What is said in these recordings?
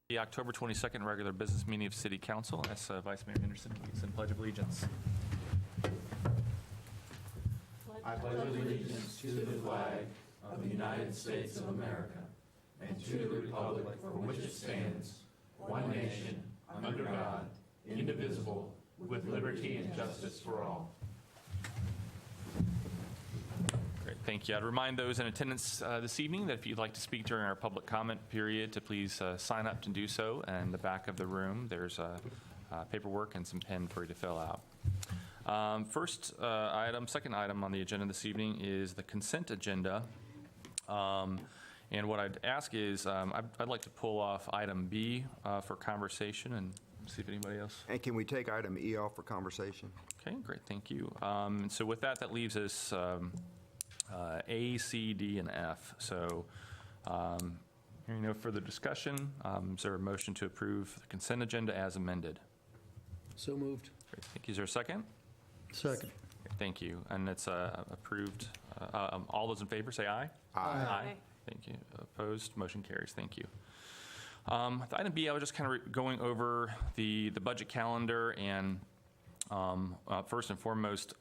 The October 22nd regular business meeting of City Council. As Vice Mayor Henderson leads in Pledge of Allegiance. I pledge allegiance to the flag of the United States of America and to the republic for which it stands, one nation, under God, indivisible, with liberty and justice for all. Great, thank you. I'd remind those in attendance this evening that if you'd like to speak during our public comment period, to please sign up to do so. And in the back of the room, there's paperwork and some pen for you to fill out. Second item on the agenda this evening is the consent agenda. And what I'd ask is, I'd like to pull off item B for conversation and see if anybody else. And can we take item E off for conversation? Okay, great, thank you. And so with that leaves us A, C, D, and F. So hearing no further discussion, is there a motion to approve the consent agenda as amended? So moved. Great, thank you. Is there a second? Second. Thank you. And it's approved. All those in favor say aye. Aye. Thank you. Opposed? Motion carries. Thank you. Item B, I was just kind of going over the budget calendar, and first and foremost,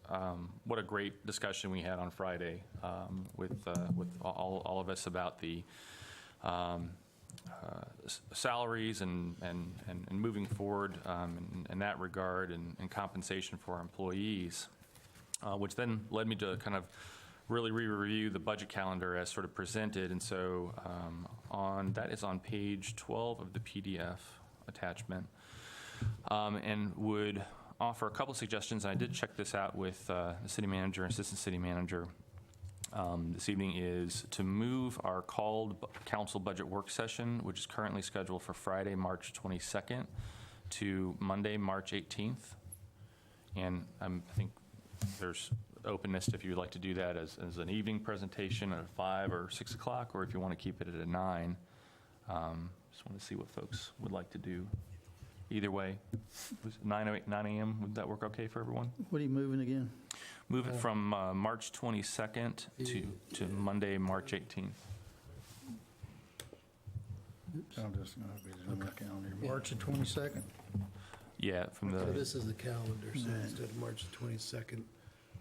what a great discussion we had on Friday with all of us about the salaries and moving forward in that regard, and compensation for our employees, which then led me to kind of really re-review the budget calendar as sort of presented. And so that is on page 12 of the PDF attachment, and would offer a couple of suggestions. I did check this out with the city manager and assistant city manager this evening, is to move our called council budget work session, which is currently scheduled for Friday, March 22nd, to Monday, March 18th. And I think there's openness if you would like to do that as an evening presentation at 5 or 6 o'clock, or if you want to keep it at 9. Just want to see what folks would like to do. Either way, 9 a.m., would that work okay for everyone? What are you moving again? Move it from March 22nd to Monday, March 18th. Oops. I'm just going to be on my calendar. March the 22nd? Yeah, from So the, this is the calendar, so instead of March 22nd,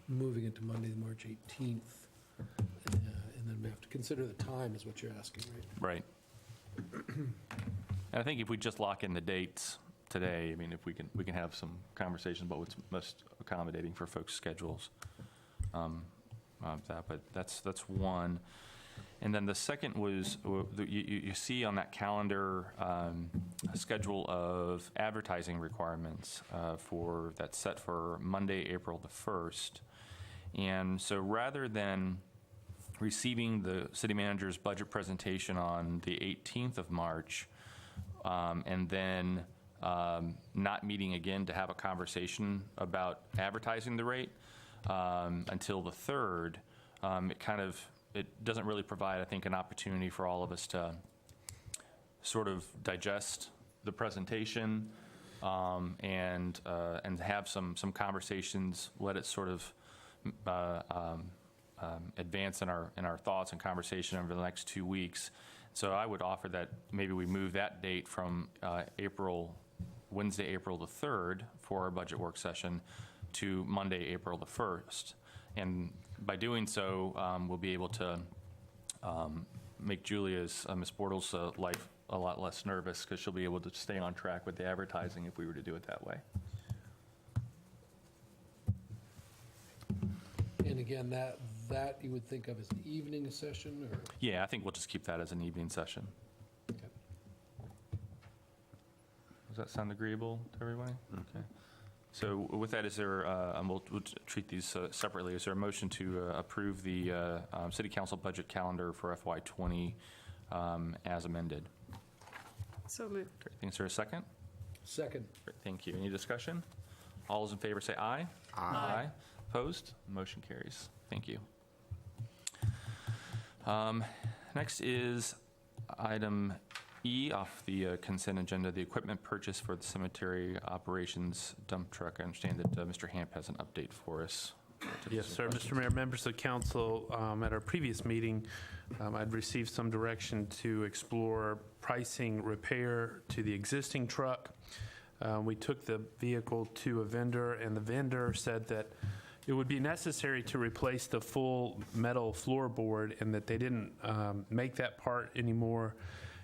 moving it to Monday, March 18th. And then we have to consider the time is what you're asking, right? right. And I think if we just lock in the dates today, I mean, if we can have some conversations about what's most accommodating for folks' schedules. But that's one. And then the second was, you see on that calendar a schedule of advertising requirements that's set for Monday, April the 1st. And so rather than receiving the city manager's budget presentation on the 18th of March, and then not meeting again to have a conversation about advertising the rate until the 3rd, it doesn't really provide, I think, an opportunity for all of us to sort of digest the presentation and have some conversations, let it sort of advance in our thoughts and conversation over the next 2 weeks. So I would offer that maybe we move that date from Wednesday, April the 3rd for our budget work session to Monday, April the 1st. And by doing so, we'll be able to make Julia's, Ms. Bortles' life a lot less nervous, because she'll be able to stay on track with the advertising if we were to do it that way. And again, that you would think of as an evening session, or? Yeah, I think we'll just keep that as an evening session. Okay. Does that sound agreeable to everybody? Okay. So with that, is there, we'll treat these separately. Is there a motion to approve the City Council budget calendar for FY20 as amended? So moved. Great. Is there a second? Second. Great. Thank you. Any discussion? All those in favor say aye. Aye. Opposed? Motion carries. Thank you. Next is item E off the consent agenda, the equipment purchase for the cemetery operations dump truck. I understand that Mr. Hamp has an update for us Yes, sir. Mr. Mayor, members of council, at our previous meeting, I'd received some direction to explore pricing repair to the existing truck. We took the vehicle to a vendor, and the vendor said that it would be necessary to replace the full metal floorboard and that they didn't make that part anymore.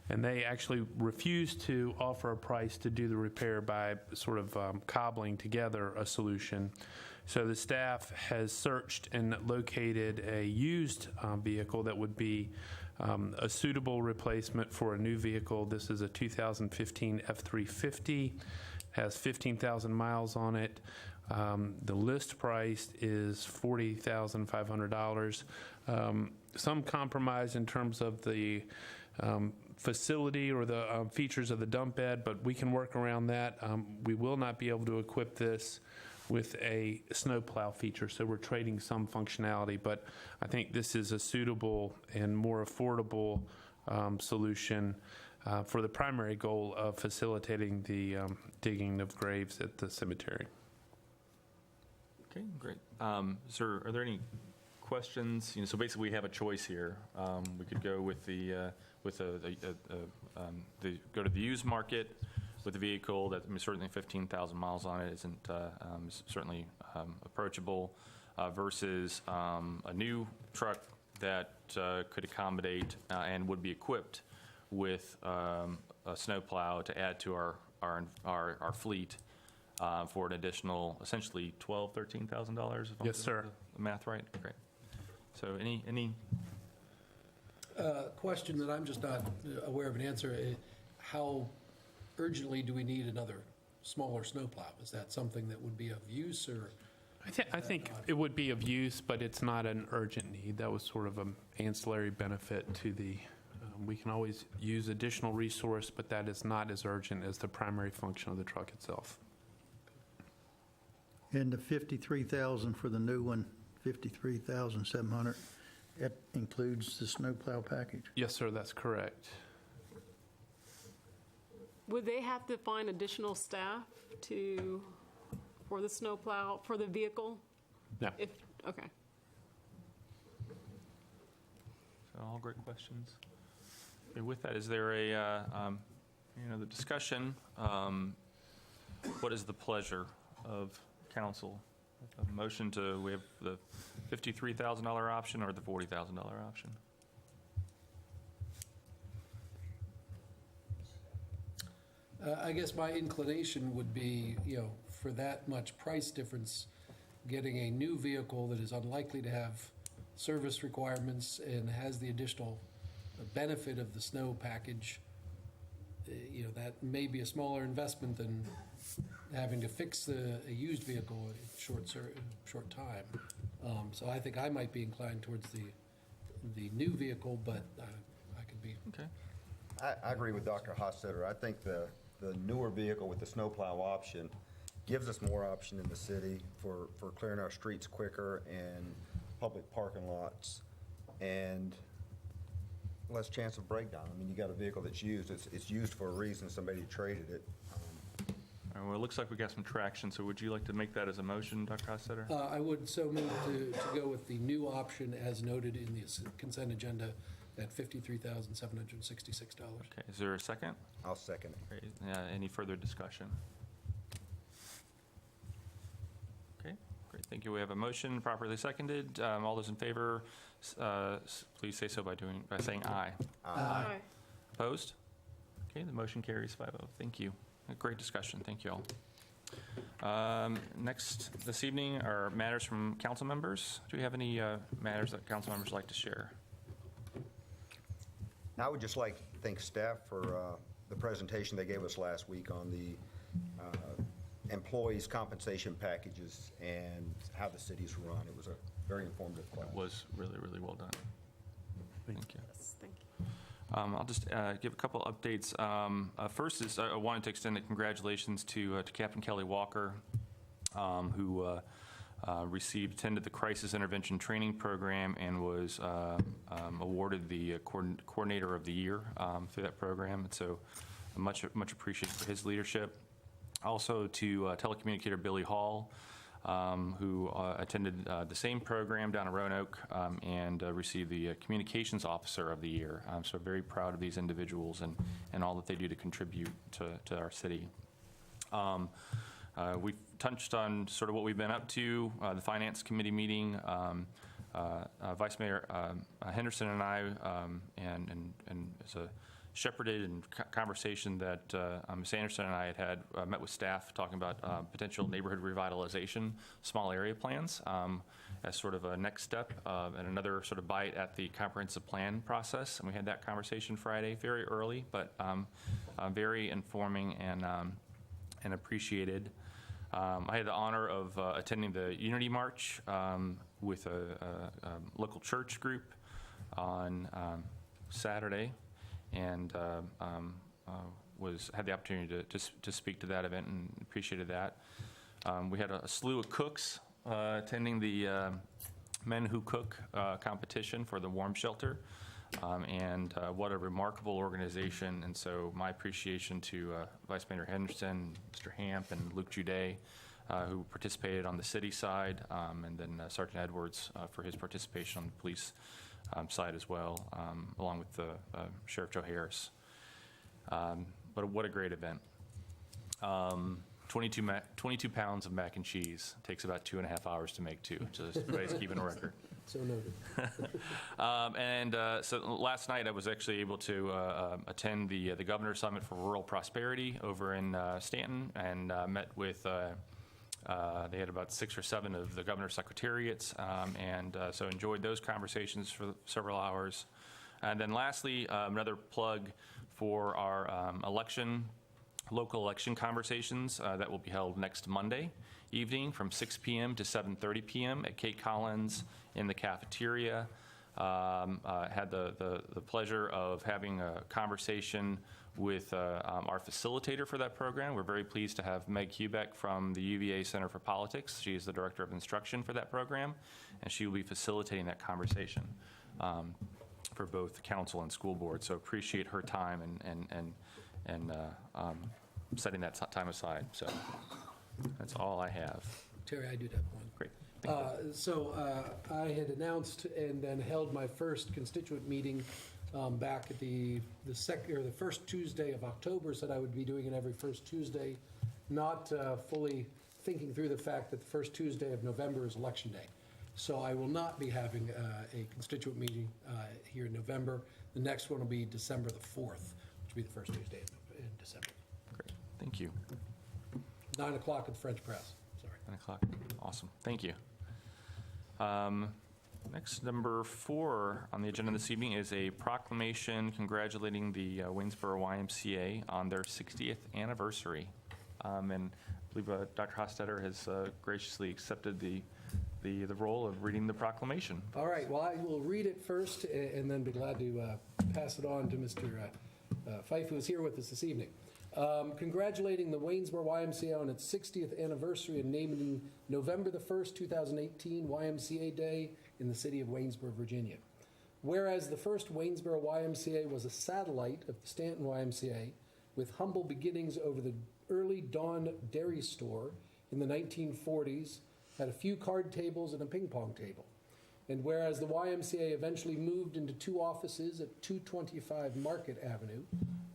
And they actually refused to offer a price to do the repair by sort of cobbling together a solution. So the staff has searched and located a used vehicle that would be a suitable replacement for a new vehicle. This is a 2015 F-350, has 15,000 miles on it. The list price is $40,500. Some compromise in terms of the facility or the features of the dump bed, but we can work around that. We will not be able to equip this with a snowplow feature, so we're trading some functionality, but I think this is a suitable and more affordable solution for the primary goal of facilitating the digging of graves at the cemetery. Okay, great. Sir, are there any questions? So basically, we have a choice here. We could go with go to the used market with a vehicle that, certainly 15,000 miles on it isn't certainly approachable, versus a new truck that could accommodate and would be equipped with a snowplow to add to our fleet for an additional, essentially $12,000, $13,000. Yes, sir. The math right? Great. So any Question that I'm just not aware of an answer, how urgently do we need another smaller snowplow? Is that something that would be of use, or? I think it would be of use, but it's not an urgent need. That was sort of an ancillary benefit to the, we can always use additional resource, but that is not as urgent as the primary function of the truck itself. And the 53,000 for the new one, 53,700, that includes the snowplow package? Yes, sir, that's correct. Would they have to find additional staff for the snowplow, for the vehicle? No. Okay. So all great questions. Okay, with that, is there the discussion, what is the pleasure of council? A motion we have the $53,000 option or the $40,000 option? I guess my inclination would be, for that much price difference, getting a new vehicle that is unlikely to have service requirements and has the additional benefit of the snow package, that may be a smaller investment than having to fix a used vehicle in a short time. So I think I might be inclined towards the new vehicle, but I could be. Okay. I agree with Dr. Hossetter. I think the newer vehicle with the snowplow option gives us more option in the city for clearing our streets quicker and public parking lots, and less chance of breakdown. I mean, you got a vehicle that's used. It's used for a reason. Somebody traded it. All right, well, it looks like we got some traction, so would you like to make that as a motion, Dr. Hossetter? I would so move to go with the new option as noted in the consent agenda at $53,766. Okay, is there a second? I'll second it. Great. Any further discussion? Okay, great, thank you. We have a motion properly seconded. All those in favor, please say so by saying aye. Aye. Opposed? Okay, the motion carries 5-0. Thank you. A great discussion. Thank you all. Next this evening are matters from council members. Do we have any matters that council members would like to share? I would just like to thank staff for the presentation they gave us last week on the employees' compensation packages and how the city's run. It was a very informative class. It was really, really well done. Thank you. Yes, thank you. I'll just give a couple updates. First is I wanted to extend a congratulations to Captain Kelly Walker, who attended the Crisis Intervention Training Program and was awarded the Coordinator of the Year through that program. And so much appreciated for his leadership. Also to telecommunicator Billy Hall, who attended the same program down in Roanoke and received the Communications Officer of the Year. So very proud of these individuals and all that they do to contribute to our city. We've touched on sort of what we've been up to, the Finance Committee meeting. Vice Mayor Henderson and I, and as a shepherded and conversation that Ms. Anderson and I had met with staff talking about potential neighborhood revitalization, small area plans as sort of a next step and another sort of bite at the comprehensive plan process. And we had that conversation Friday, very early, but very informing and appreciated. I had the honor of attending the Unity March with a local church group on Saturday, and had the opportunity to speak to that event and appreciated that. We had a slew of cooks attending the Men Who Cook competition for the warm shelter, and what a remarkable organization. And so my appreciation to Vice Mayor Henderson, Mr. Hamp, and Luke Juday, who participated on the city side, and then Sergeant Edwards for his participation on the police side as well, along with Sheriff Joe Harris. But what a great event. 22 pounds of mac and cheese. Takes about 2.5 hours to make, too, so everybody's keeping a record. So noted. So last night I was actually able to attend the Governor's Summit for Rural Prosperity over in Stanton, and met with they had about 6 or 7 of the governor's secretariats, and so enjoyed those conversations for several hours. And then lastly, another plug for our local election conversations that will be held next Monday evening from 6 p.m. to 7:30 p.m. at Kate Collins in the cafeteria. Had the pleasure of having a conversation with our facilitator for that program. We're very pleased to have Meg Hubeck from the UVA Center for Politics. She is the director of instruction for that program, and she will be facilitating that conversation for both council and school board. So appreciate her time and setting that time aside. So that's all I have. Terry, I do have one. Great. I had announced and then held my first constituent meeting back at the first Tuesday of October. Said I would be doing it every first Tuesday, not fully thinking through the fact that the first Tuesday of November is Election Day. So I will not be having a constituent meeting here in November. The next one will be December the 4th, which will be the first Tuesday in December. Great. Thank you. 9 o'clock at the French Press. Sorry. 9 o'clock. Awesome. Thank you. Next, number 4 on the agenda this evening is a proclamation congratulating the Waynesboro YMCA on their 60th anniversary. And I believe Dr. Hostetter has graciously accepted the role of reading the proclamation. All right. Well, I will read it first and then be glad to pass it on to Mr. Fife, who is here with us this evening. Congratulating the Waynesboro YMCA on its 60th anniversary and naming November the 1st, 2018 YMCA Day in the city of Waynesboro, Virginia. Whereas the first Waynesboro YMCA was a satellite of the Stanton YMCA with humble beginnings over the early Dawn Dairy Store in the 1940s, had a few card tables and a ping pong table. And whereas the YMCA eventually moved into 2 offices at 225 Market Avenue,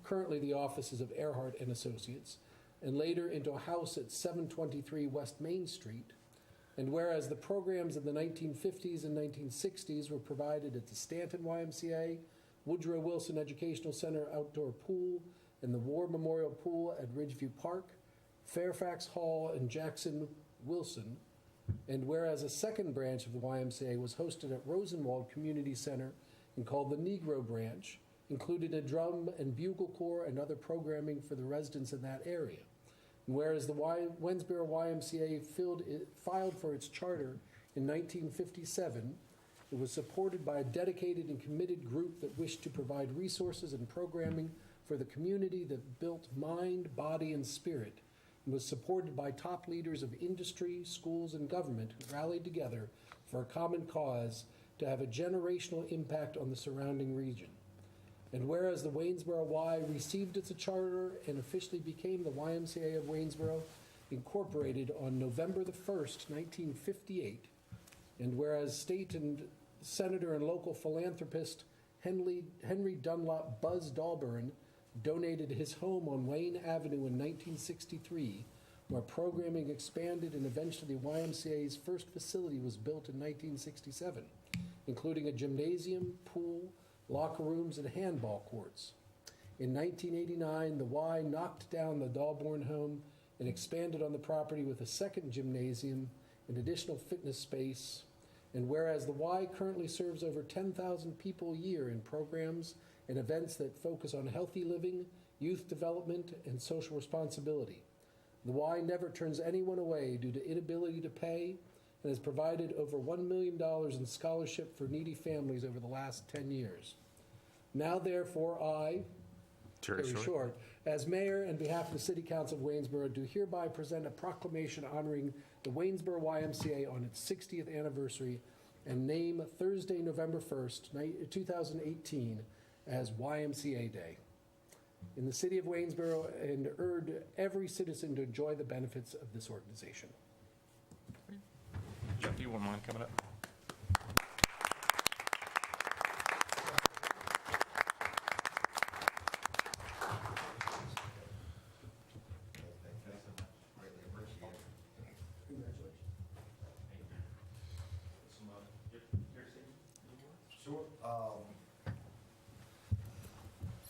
currently the offices of Earhart and Associates, and later into a house at 723 West Main Street, and whereas the programs of the 1950s and 1960s were provided at the Stanton YMCA, Woodrow Wilson Educational Center Outdoor Pool, and the War Memorial Pool at Ridgeview Park, Fairfax Hall, and Jackson Wilson, and whereas a second branch of the YMCA was hosted at Rosenwald Community Center and called the Negro Branch, included a drum and bugle corps and other programming for the residents in that area. And whereas the Waynesboro YMCA filed for its charter in 1957, it was supported by a dedicated and committed group that wished to provide resources and programming for the community that built mind, body, and spirit, and was supported by top leaders of industry, schools, and government who rallied together for a common cause to have a generational impact on the surrounding region. And whereas the Waynesboro Y received its charter and officially became the YMCA of Waynesboro, incorporated on November the 1st, 1958. And whereas state and senator and local philanthropist Henry Dunlop Buzz Dahlburn donated his home on Wayne Avenue in 1963, where programming expanded and eventually the YMCA's first facility was built in 1967, including a gymnasium, pool, locker rooms, and handball courts. In 1989, the Y knocked down the Dahlborn home and expanded on the property with a second gymnasium and additional fitness space. And whereas the Y currently serves over 10,000 people a year in programs and events that focus on healthy living, youth development, and social responsibility, the Y never turns anyone away due to inability to pay and has provided over $1 million in scholarship for needy families over the last 10 years. Now, therefore, I, Terry Short, as mayor and behalf of the City Council of Waynesboro, do hereby present a proclamation honoring the Waynesboro YMCA on its 60th anniversary and name Thursday, November 1st, 2018 as YMCA Day in the city of Waynesboro, and urge every citizen to enjoy the benefits of this organization. Jeff, do you want mine coming up?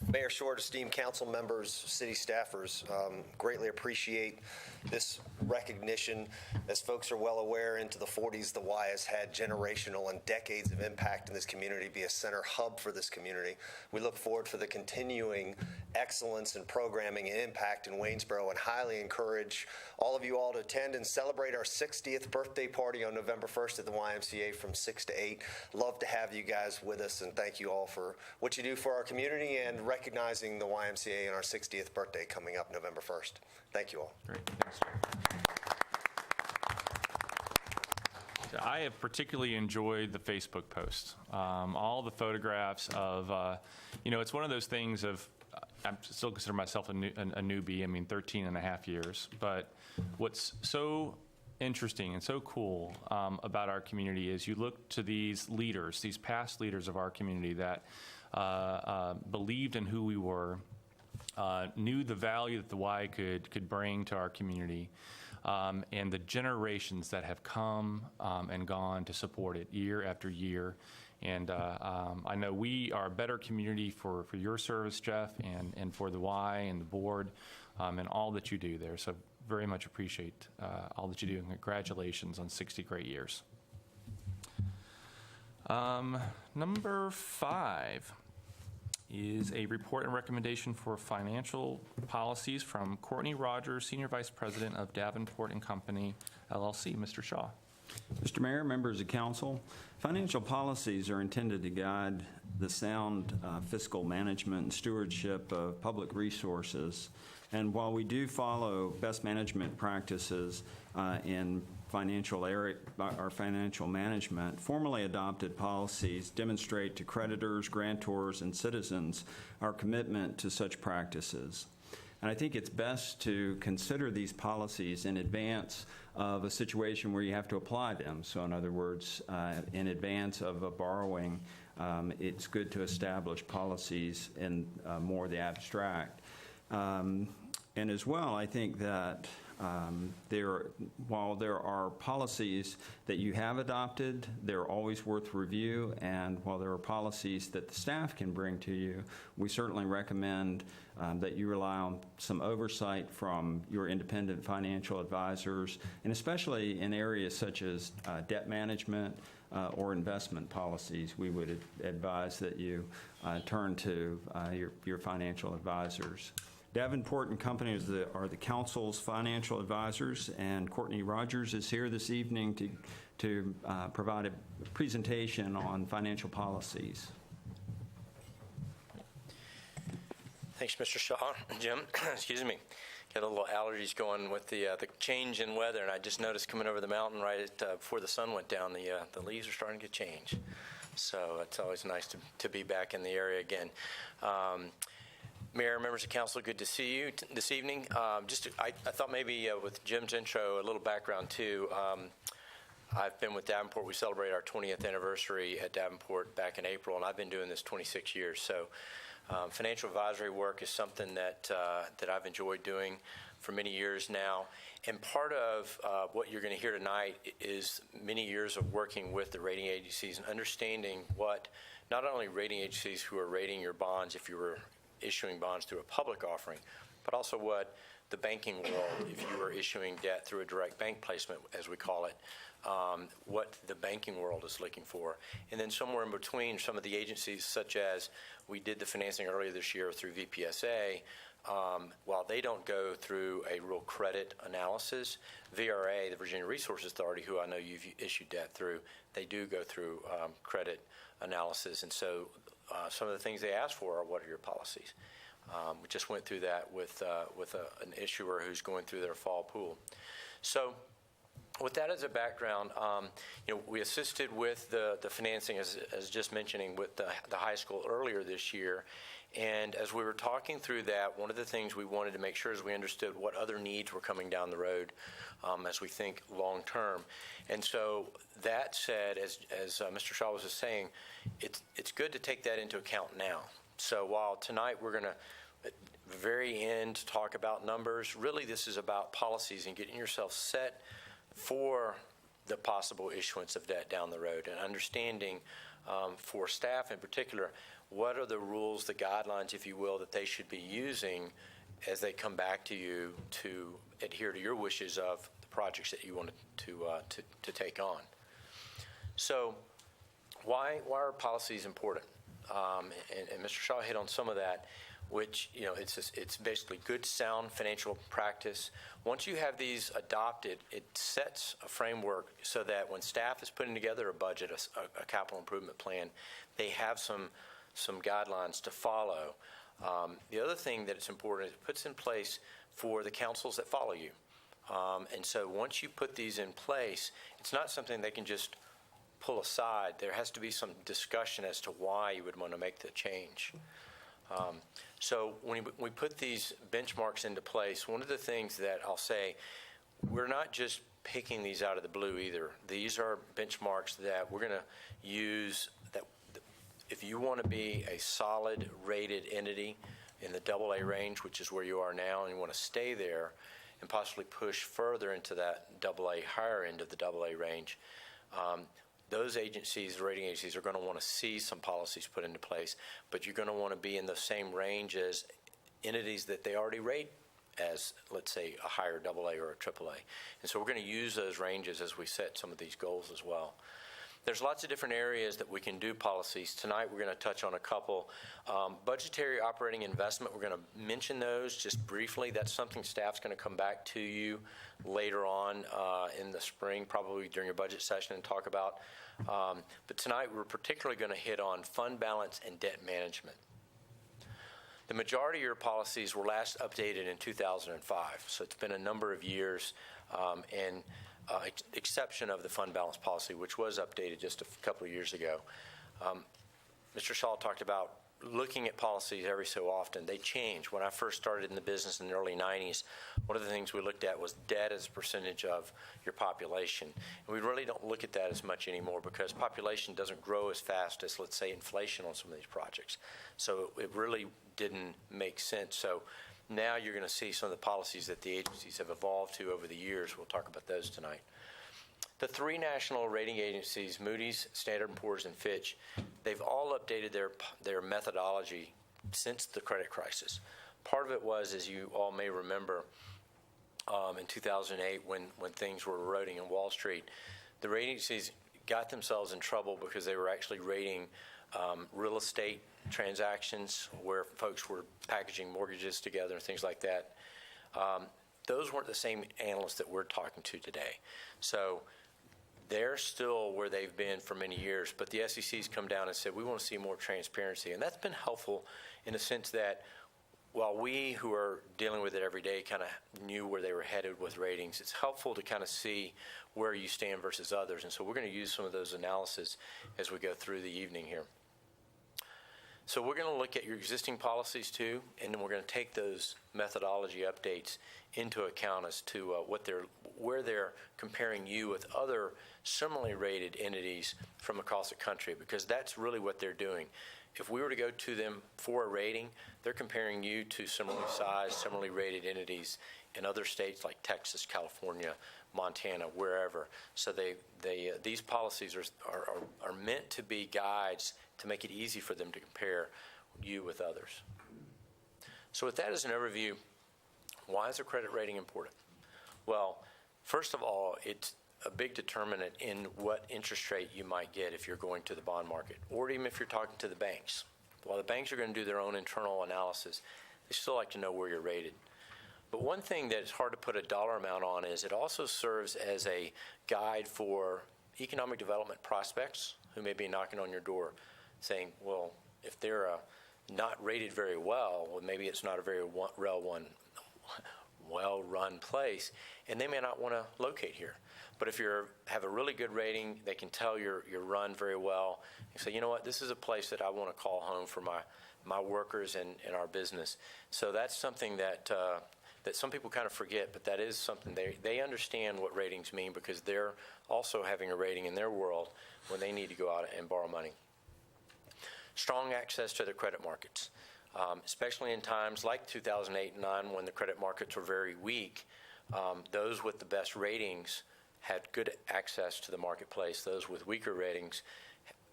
Mayor Short, esteemed council members, city staffers, greatly appreciate this recognition. As folks are well aware, into the 40s, the Y has had generational and decades of impact in this community, be a center hub for this community. We look forward for the continuing excellence in programming and impact in Waynesboro, and highly encourage all of you all to attend and celebrate our 60th birthday party on November 1st at the YMCA from 6 to 8. Love to have you guys with us, and thank you all for what you do for our community and recognizing the YMCA and our 60th birthday coming up November 1st. Thank you all. Great, thanks. I have particularly enjoyed the Facebook posts, all the photographs of, it's one of those things of, I still consider myself a newbie, 13 and a half years, but what's so interesting and so cool about our community is you look to these leaders, these past leaders of our community that believed in who we were, knew the value that the Y could bring to our community, and the generations that have come and gone to support it year after year. And I know we are a better community for your service, Jeff, and for the Y and the board, and all that you do there. So very much appreciate all that you do, and congratulations on 60 great years. Number 5 is a report and recommendation for financial policies from Courtney Rogers, Senior Vice President of Davenport and Company, LLC. Mr. Shaw. Mr. Mayor, members of council, financial policies are intended to guide the sound fiscal management and stewardship of public resources. And while we do follow best management practices in our financial management, formally adopted policies demonstrate to creditors, grantors, and citizens our commitment to such practices. And I think it's best to consider these policies in advance of a situation where you have to apply them. So in other words, in advance of a borrowing, it's good to establish policies in more the abstract. And as well, I think that while there are policies that you have adopted, they're always worth review, and while there are policies that the staff can bring to you, we certainly recommend that you rely on some oversight from your independent financial advisors, and especially in areas such as debt management or investment policies, we would advise that you turn to your financial advisors. Davenport and Company are the council's financial advisors, and Courtney Rogers is here this evening to provide a presentation on financial policies. Thanks, Mr. Shaw. Jim, excuse me. Got a little allergies going with the change in weather, and I just noticed coming over the mountain right before the sun went down, the leaves are starting to change. So it's always nice to be back in the area again. Mayor, members of council, good to see you this evening. I thought maybe with Jim's intro, a little background too. I've been with Davenport. We celebrate our 20th anniversary at Davenport back in April, and I've been doing this 26 years. So financial advisory work is something that I've enjoyed doing for many years now. And part of what you're going to hear tonight is many years of working with the rating agencies and understanding what not only rating agencies who are rating your bonds if you were issuing bonds through a public offering, but also what the banking world, if you were issuing debt through a direct bank placement, as we call it, what the banking world is looking for. And then somewhere in between, some of the agencies, such as we did the financing earlier this year through VPSA, while they don't go through a real credit analysis, VRA, the Virginia Resources Authority, who I know you've issued debt through, they do go through credit analysis. And so some of the things they ask for are, what are your policies? We just went through that with an issuer who's going through their fall pool. So with that as a background, we assisted with the financing, as just mentioning, with the high school earlier this year. And as we were talking through that, one of the things we wanted to make sure is we understood what other needs were coming down the road as we think long term. And so that said, as Mr. Shaw was just saying, it's good to take that into account now. So while tonight we're going to, at the very end, talk about numbers, really this is about policies and getting yourself set for the possible issuance of debt down the road, and understanding for staff in particular, what are the rules, the guidelines, if you will, that they should be using as they come back to you to adhere to your wishes of the projects that you want to take on. So why are policies important? And Mr. Shaw hit on some of that, which, it's basically good, sound financial practice. Once you have these adopted, it sets a framework so that when staff is putting together a budget, a capital improvement plan, they have some guidelines to follow. The other thing that it's important is it puts in place for the councils that follow you. And so once you put these in place, it's not something they can just pull aside. There has to be some discussion as to why you would want to make the change. So when we put these benchmarks into place, one of the things that I'll say, we're not just picking these out of the blue either. These are benchmarks that we're going to use that if you want to be a solid rated entity in the AA range, which is where you are now, and you want to stay there and possibly push further into that AA higher end of the AA range, those agencies, the rating agencies, are going to want to see some policies put into place, but you're going to want to be in the same range as entities that they already rate as, let's say, a higher AA or a AAA. And so we're going to use those ranges as we set some of these goals as well. There's lots of different areas that we can do policies. Tonight we're going to touch on a couple. Budgetary operating investment, we're going to mention those just briefly. That's something staff's going to come back to you later on in the spring, probably during your budget session, and talk about. But tonight we're particularly going to hit on fund balance and debt management. The majority of your policies were last updated in 2005, so it's been a number of years, and exception of the fund balance policy, which was updated just a couple of years ago. Mr. Shaw talked about looking at policies every so often. They change. When I first started in the business in the early 90s, one of the things we looked at was debt as a percentage of your population. And we really don't look at that as much anymore because population doesn't grow as fast as, let's say, inflation on some of these projects. So it really didn't make sense. So now you're going to see some of the policies that the agencies have evolved to over the years. We'll talk about those tonight. The three national rating agencies, Moody's, Standard & Poor's, and Fitch, they've all updated their methodology since the credit crisis. Part of it was, as you all may remember, in 2008 when things were eroding in Wall Street, the rating agencies got themselves in trouble because they were actually rating real estate transactions where folks were packaging mortgages together and things like that. Those weren't the same analysts that we're talking to today. So they're still where they've been for many years, but the SEC's come down and said, we want to see more transparency. And that's been helpful in the sense that while we who are dealing with it every day kind of knew where they were headed with ratings, it's helpful to kind of see where you stand versus others. And so we're going to use some of those analyses as we go through the evening here. So we're going to look at your existing policies too, and then we're going to take those methodology updates into account as to where they're comparing you with other similarly rated entities from across the country, because that's really what they're doing. If we were to go to them for a rating, they're comparing you to similarly sized, similarly rated entities in other states like Texas, California, Montana, wherever. So these policies are meant to be guides to make it easy for them to compare you with others. So with that as an overview, why is a credit rating important? Well, first of all, it's a big determinant in what interest rate you might get if you're going to the bond market, or even if you're talking to the banks. While the banks are going to do their own internal analysis, they still like to know where you're rated. But one thing that is hard to put a dollar amount on is it also serves as a guide for economic development prospects who may be knocking on your door saying, well, if they're not rated very well, maybe it's not a very well-run place, and they may not want to locate here. But if you have a really good rating, they can tell you're run very well. You say, you know what, this is a place that I want to call home for my workers and our business. So that's something that some people kind of forget, but that is something they understand what ratings mean, because they're also having a rating in their world when they need to go out and borrow money. Strong access to the credit markets, especially in times like 2008 and 2009 when the credit markets were very weak. Those with the best ratings had good access to the marketplace. Those with weaker ratings,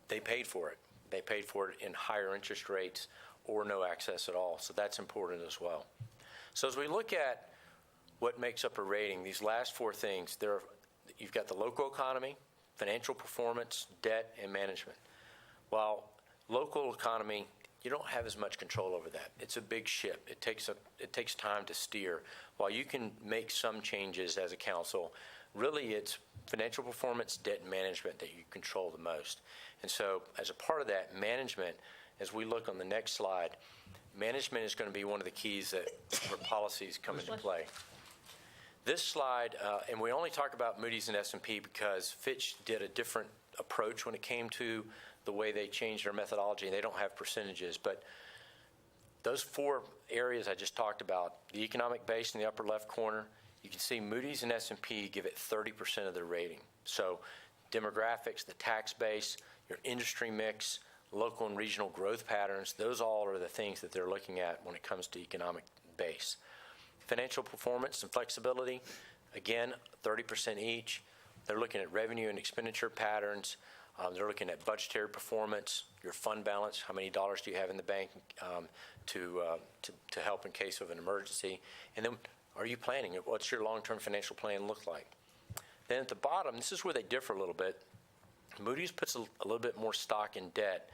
they paid for it. They paid for it in higher interest rates or no access at all. So that's important as well. So as we look at what makes up a rating, these last four things, you've got the local economy, financial performance, debt, and management. While local economy, you don't have as much control over that. It's a big ship. It takes time to steer. While you can make some changes as a council, really it's financial performance, debt, and management that you control the most. And so as a part of that management, as we look on the next slide, management is going to be one of the keys where policies come into play. This slide, and we only talk about Moody's and S&P because Fitch did a different approach when it came to the way they changed their methodology, and they don't have percentages. But those four areas I just talked about, the economic base in the upper left corner, you can see Moody's and S&P give it 30% of their rating. So demographics, the tax base, your industry mix, local and regional growth patterns, those all are the things that they're looking at when it comes to economic base. Financial performance and flexibility, again, 30% each. They're looking at revenue and expenditure patterns. They're looking at budgetary performance, your fund balance, how many dollars do you have in the bank to help in case of an emergency. And then are you planning? What's your long-term financial plan look like? Then at the bottom, this is where they differ a little bit. Moody's puts a little bit more stock in debt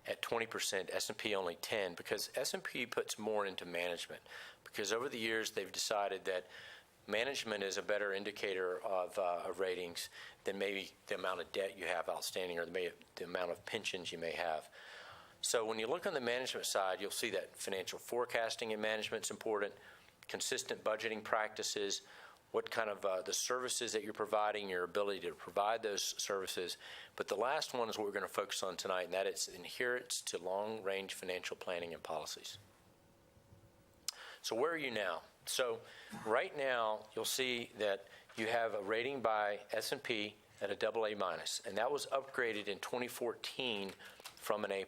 at 20%, S&P only 10%, because S&P puts more into management. Because over the years, they've decided that management is a better indicator of ratings than maybe the amount of debt you have outstanding or the amount of pensions you may have. So when you look on the management side, you'll see that financial forecasting and management is important, consistent budgeting practices, what kind of the services that you're providing, your ability to provide those services. But the last one is what we're going to focus on tonight, and that is adherence to long-range financial planning and policies. So where are you now? So right now, you'll see that you have a rating by S&P at a AA-, and that was upgraded in 2014 from an A+.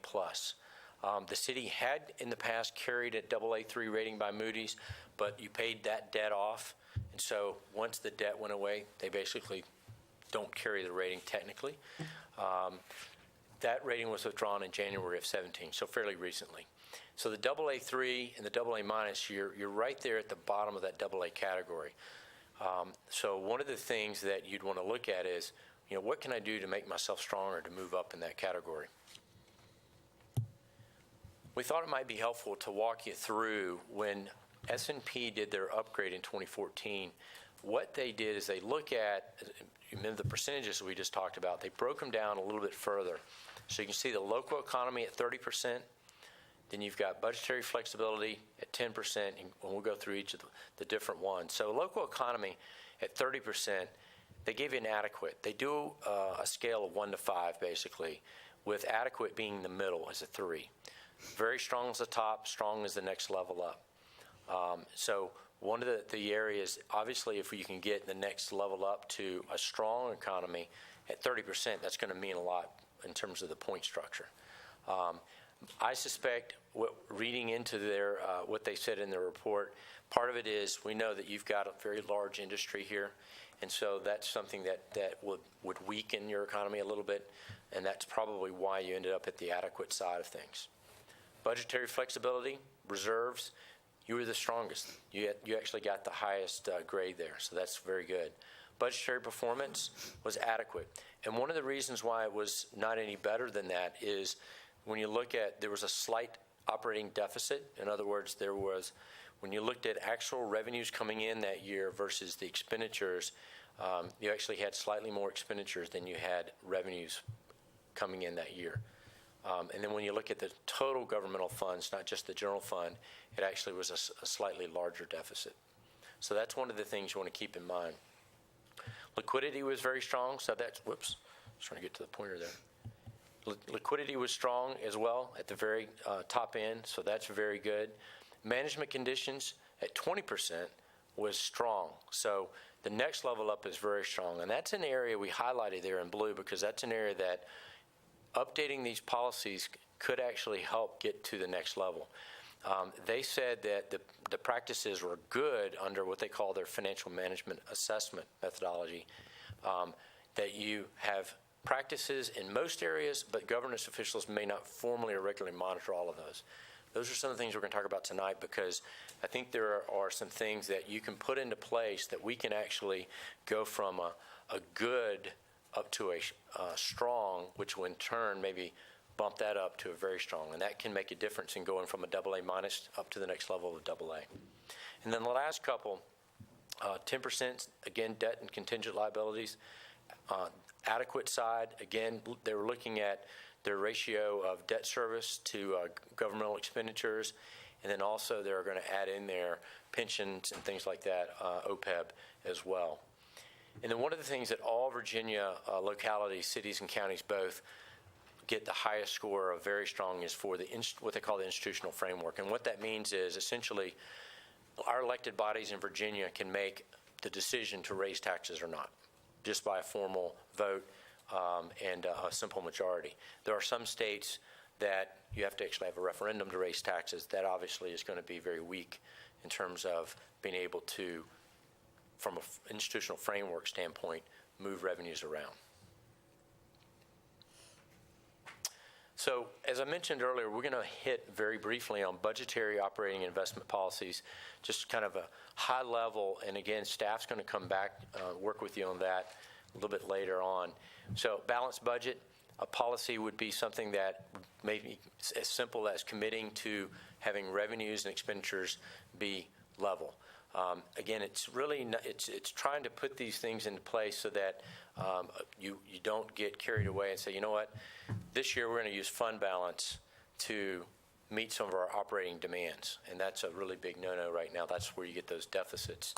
The city had in the past carried a AA3 rating by Moody's, but you paid that debt off. And so once the debt went away, they basically don't carry the rating technically. That rating was withdrawn in January of 17, so fairly recently. So the AA3 and the AA-, you're right there at the bottom of that AA category. So one of the things that you'd want to look at is, what can I do to make myself stronger to move up in that category? We thought it might be helpful to walk you through when S&P did their upgrade in 2014. What they did is they look at, the percentages we just talked about, they broke them down a little bit further. So you can see the local economy at 30%, then you've got budgetary flexibility at 10%, and we'll go through each of the different ones. So local economy at 30%, they give you an adequate. They do a scale of 1 to 5, basically, with adequate being the middle as a 3. Very strong is the top, strong is the next level up. So one of the areas, obviously, if you can get the next level up to a strong economy at 30%, that's going to mean a lot in terms of the point structure. I suspect, reading into their what they said in their report, part of it is we know that you've got a very large industry here, and so that's something that would weaken your economy a little bit, and that's probably why you ended up at the adequate side of things. Budgetary flexibility, reserves, you were the strongest. You actually got the highest grade there, so that's very good. Budgetary performance was adequate. And one of the reasons why it was not any better than that is when you look at, there was a slight operating deficit. In other words, when you looked at actual revenues coming in that year versus the expenditures, you actually had slightly more expenditures than you had revenues coming in that year. And then when you look at the total governmental funds, not just the general fund, it actually was a slightly larger deficit. So that's one of the things you want to keep in mind. Liquidity was very strong, so that's, whoops, I was trying to get to the pointer there. Liquidity was strong as well at the very top end, so that's very good. Management conditions at 20% was strong. So the next level up is very strong, and that's an area we highlighted there in blue because that's an area that updating these policies could actually help get to the next level. They said that the practices were good under what they call their financial management assessment methodology, that you have practices in most areas, but governance officials may not formally or regularly monitor all of those. Those are some of the things we're going to talk about tonight because I think there are some things that you can put into place that we can actually go from a good up to a strong, which will in turn maybe bump that up to a very strong. And that can make a difference in going from a AA minus up to the next level of AA. And then the last couple, 10%, again, debt and contingent liabilities. Adequate side, again, they were looking at their ratio of debt service to governmental expenditures. And then also they're going to add in their pensions and things like that, OPEB as well. And then one of the things that all Virginia localities, cities and counties both get the highest score of very strong is for what they call the institutional framework. And what that means is essentially our elected bodies in Virginia can make the decision to raise taxes or not, just by a formal vote and a simple majority. There are some states that you have to actually have a referendum to raise taxes. That obviously is going to be very weak in terms of being able to, from an institutional framework standpoint, move revenues around. So as I mentioned earlier, we're going to hit very briefly on budgetary, operating, investment policies, just kind of a high level. And again, staff's going to come back, work with you on that a little bit later on. So balanced budget, a policy would be something that may be as simple as committing to having revenues and expenditures be level. Again, it's really it's trying to put these things into place so that you don't get carried away and say, you know what, this year we're going to use fund balance to meet some of our operating demands, and that's a really big no-no right now. That's where you get those deficits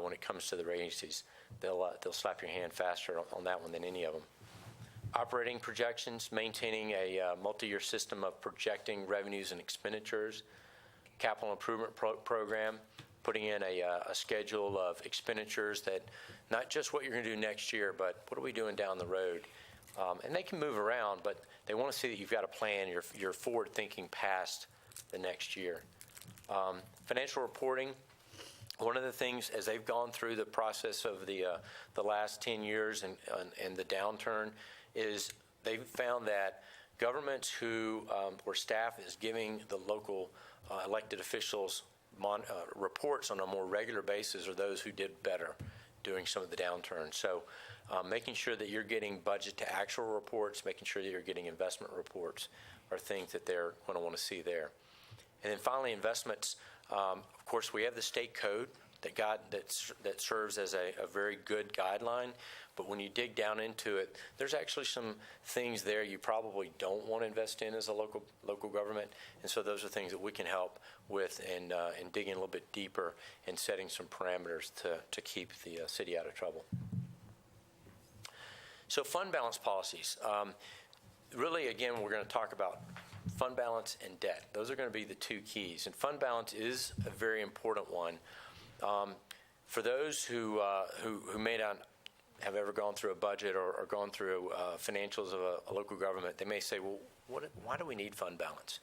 when it comes to the agencies. They'll slap your hand faster on that one than any of them. Operating projections, maintaining a multi-year system of projecting revenues and expenditures. Capital improvement program, putting in a schedule of expenditures that not just what you're going to do next year, but what are we doing down the road? And they can move around, but they want to see that you've got a plan, you're forward thinking past the next year. Financial reporting, one of the things as they've gone through the process of the last 10 years and the downturn is they've found that governments where staff is giving the local elected officials reports on a more regular basis are those who did better during some of the downturn. So making sure that you're getting budget to actual reports, making sure that you're getting investment reports are things that they're going to want to see there. And then finally, investments. Of course, we have the state code that serves as a very good guideline. But when you dig down into it, there's actually some things there you probably don't want to invest in as a local government. And so those are things that we can help with and digging a little bit deeper and setting some parameters to keep the city out of trouble. So fund balance policies. Really, again, we're going to talk about fund balance and debt. Those are going to be the two keys. And fund balance is a very important one. For those who may not have ever gone through a budget or gone through financials of a local government, they may say, well, why do we need fund balance?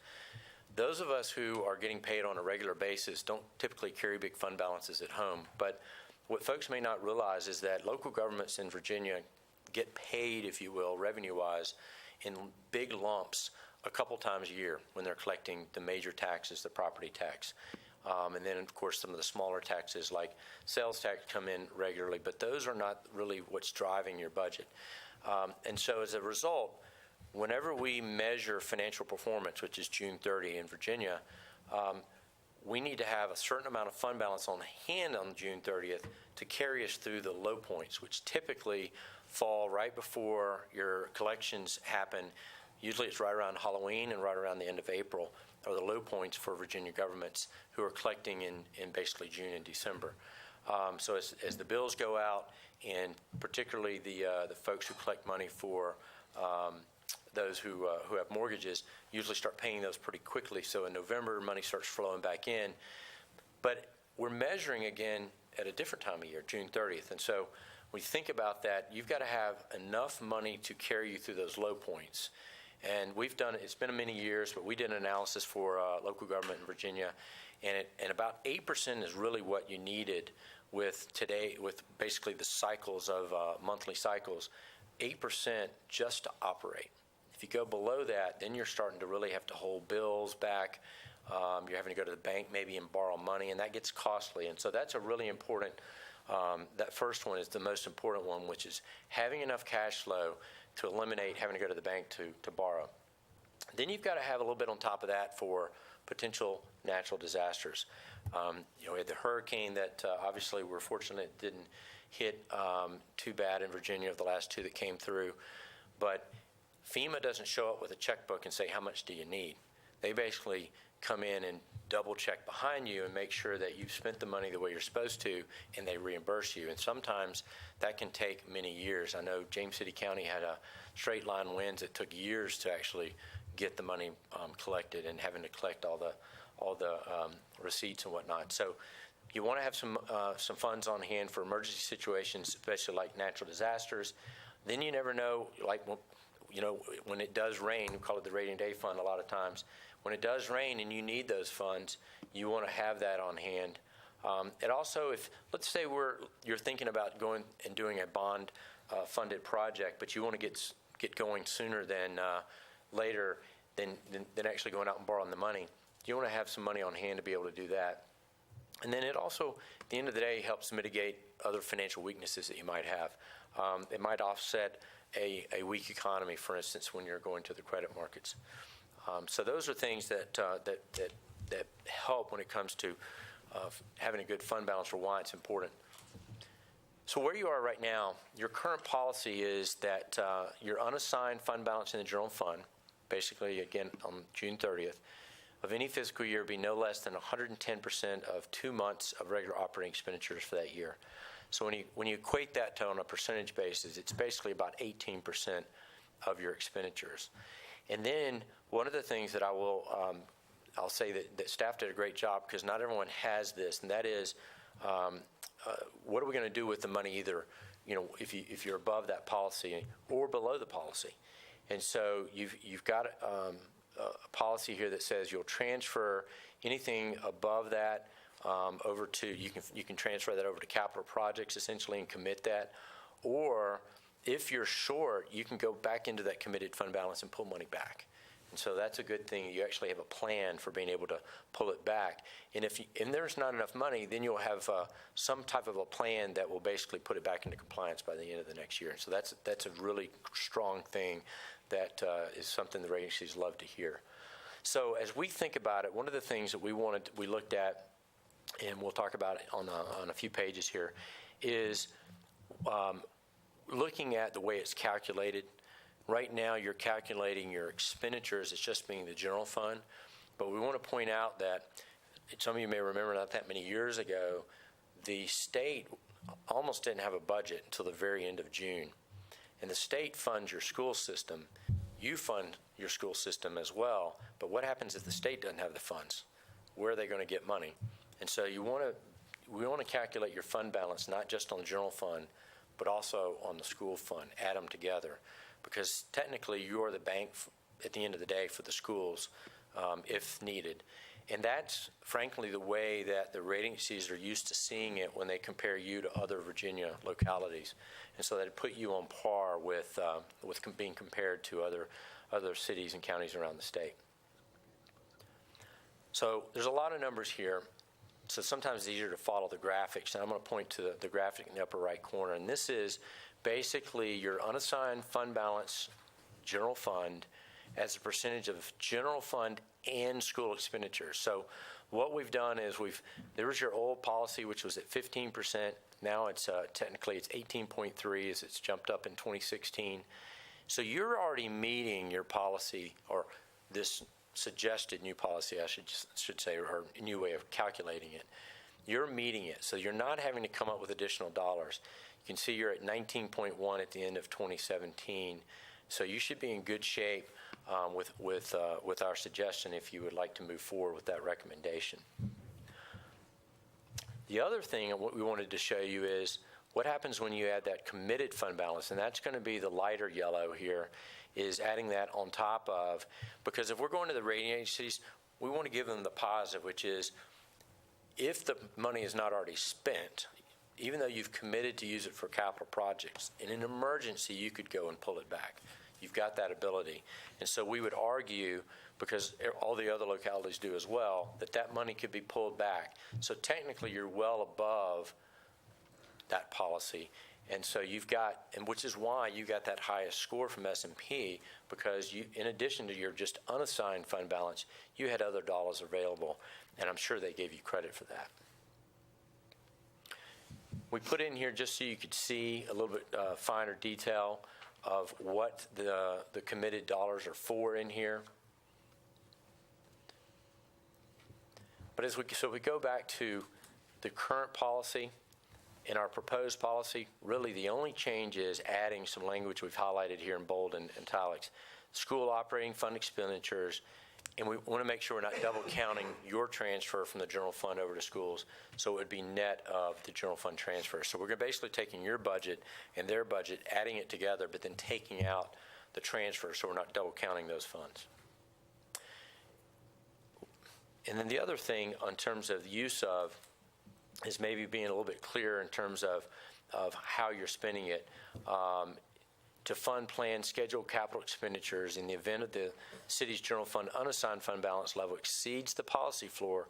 Those of us who are getting paid on a regular basis don't typically carry big fund balances at home. But what folks may not realize is that local governments in Virginia get paid, if you will, revenue-wise, in big lumps a couple times a year when they're collecting the major taxes, the property tax. And then, of course, some of the smaller taxes like sales tax come in regularly, but those are not really what's driving your budget. And so as a result, whenever we measure financial performance, which is June 30 in Virginia, we need to have a certain amount of fund balance on hand on June 30th to carry us through the low points, which typically fall right before your collections happen. Usually it's right around Halloween and right around the end of April are the low points for Virginia governments who are collecting in basically June and December. So as the bills go out, and particularly the folks who collect money for those who have mortgages usually start paying those pretty quickly. So in November, money starts flowing back in. But we're measuring again at a different time of year, June 30th. And so when you think about that, you've got to have enough money to carry you through those low points. And we've done, it's been many years, but we did an analysis for local government in Virginia, and about 8% is really what you needed with today, with basically the cycles of monthly cycles, 8% just to operate. If you go below that, then you're starting to really have to hold bills back. You're having to go to the bank maybe and borrow money, and that gets costly. And so that's a really important, that first one is the most important one, which is having enough cash flow to eliminate having to go to the bank to borrow. Then you've got to have a little bit on top of that for potential natural disasters. We had the hurricane that obviously we're fortunate didn't hit too bad in Virginia of the last two that came through. But FEMA doesn't show up with a checkbook and say, how much do you need? They basically come in and double check behind you and make sure that you've spent the money the way you're supposed to, and they reimburse you. And sometimes that can take many years. I know James City County had a straight line winds. It took years to actually get the money collected, and having to collect all the receipts and whatnot. So you want to have some funds on hand for emergency situations, especially like natural disasters. Then you never know, like, when it does rain, we call it the rainy day fund a lot of times. When it does rain and you need those funds, you want to have that on hand. And also, if let's say you're thinking about going and doing a bond funded project, but you want to get going sooner than later than actually going out and borrowing the money, you want to have some money on hand to be able to do that. And then it also, at the end of the day, helps mitigate other financial weaknesses that you might have. It might offset a weak economy, for instance, when you're going to the credit markets. So those are things that help when it comes to having a good fund balance for why it's important. So where you are right now, your current policy is that your unassigned fund balance in the general fund, basically, again, on June 30th, of any fiscal year be no less than 110% of 2 months of regular operating expenditures for that year. So when you equate that to on a percentage basis, it's basically about 18% of your expenditures. And then one of the things that I'll say that staff did a great job, because not everyone has this, and that is, what are we going to do with the money, either, if you're above that policy or below the policy. And so you've got a policy here that says you'll transfer anything above that over to, you can transfer that over to capital projects essentially and commit that, or if you're short, you can go back into that committed fund balance and pull money back. And so that's a good thing. You actually have a plan for being able to pull it back. And if there's not enough money, then you'll have some type of a plan that will basically put it back into compliance by the end of the next year. And so that's a really strong thing that is something the agencies love to hear. So as we think about it, one of the things that we looked at, and we'll talk about it on a few pages here, is looking at the way it's calculated. Right now, you're calculating your expenditures as just being the general fund, but we want to point out that some of you may remember not that many years ago, the state almost didn't have a budget until the very end of June. And the state funds your school system. you fund your school system as well, but what happens if the state doesn't have the funds? Where are they going to get money? And so we want to calculate your fund balance not just on the general fund, but also on the school fund, add them together. Because technically you're the bank at the end of the day for the schools if needed. And that's frankly the way that the rating agencies are used to seeing it when they compare you to other Virginia localities. And so that put you on par with being compared to other cities and counties around the state. So there's a lot of numbers here. So sometimes it's easier to follow the graphics. And I'm going to point to the graphic in the upper right corner. And this is basically your unassigned fund balance, general fund, as a percentage of general fund and school expenditures. So what we've done is there was your old policy, which was at 15%. Now it's technically it's 18.3 as it's jumped up in 2016. So you're already meeting your policy, or this suggested new policy, I should say, or a new way of calculating it. You're meeting it, so you're not having to come up with additional dollars. You can see you're at 19.1 at the end of 2017, so you should be in good shape with our suggestion if you would like to move forward with that recommendation. The other thing what we wanted to show you is what happens when you add that committed fund balance, and that's going to be the lighter yellow here, is adding that on top of, because if we're going to the rating agencies, we want to give them the positive, which is if the money is not already spent, even though you've committed to use it for capital projects, in an emergency you could go and pull it back. You've got that ability. And so we would argue, because all the other localities do as well, that money could be pulled back. So technically you're well above that policy. And so you've got, and which is why you got that highest score from S&P, because you, in addition to your just unassigned fund balance, you had other dollars available, and I'm sure they gave you credit for that. We put in here just so you could see a little bit finer detail of what the committed dollars are for in here. But so we go back to the current policy. In our proposed policy, really the only change is adding some language we've highlighted here in bold and italics. School operating fund expenditures, and we want to make sure we're not double counting your transfer from the general fund over to schools, so it would be net of the general fund transfer. So we're basically taking your budget and their budget, adding it together, but then taking out the transfer so we're not double counting those funds. And then the other thing in terms of use of is maybe being a little bit clearer in terms of how you're spending it. To fund planned scheduled capital expenditures in the event of the city's general fund unassigned fund balance level exceeds the policy floor,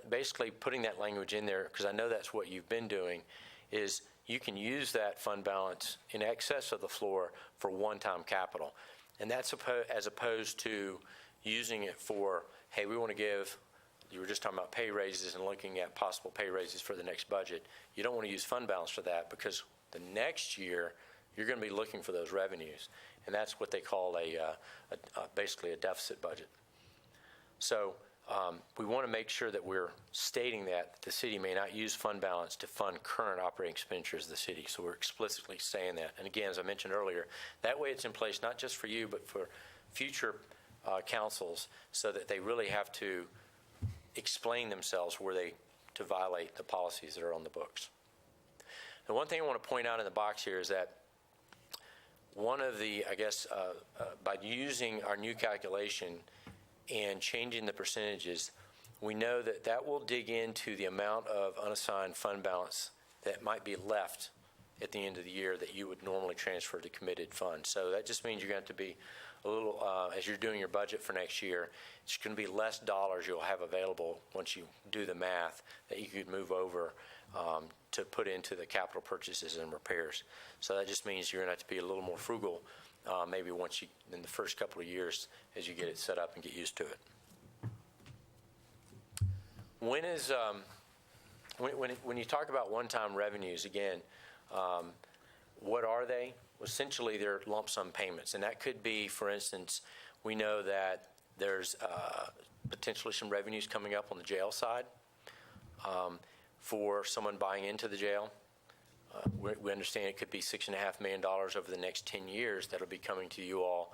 basically putting that language in there, because I know that's what you've been doing, is you can use that fund balance in excess of the floor for one-time capital. And that's as opposed to using it for, hey, we want to give, you were just talking about pay raises and looking at possible pay raises for the next budget. You don't want to use fund balance for that, because the next year you're going to be looking for those revenues, and that's what they call basically a deficit budget. So we want to make sure that we're stating that the city may not use fund balance to fund current operating expenditures of the city. So we're explicitly saying that. And again, as I mentioned earlier, that way it's in place not just for you, but for future councils, so that they really have to explain themselves to violate the policies that are on the books. And one thing I want to point out in the box here is that one of the, by using our new calculation and changing the percentages, we know that will dig into the amount of unassigned fund balance that might be left at the end of the year that you would normally transfer to committed funds. So that just means you're going to have to be a little, as you're doing your budget for next year, it's going to be less dollars you'll have available once you do the math that you could move over to put into the capital purchases and repairs. So that just means you're going to have to be a little more frugal maybe in the first couple of years as you get it set up and get used to it. When you talk about one-time revenues, again, what are they? Well, essentially, they're lump sum payments, and that could be, for instance, we know that there's potentially some revenues coming up on the jail side for someone buying into the jail. We understand it could be $6.5 million over the next 10 years that'll be coming to you all.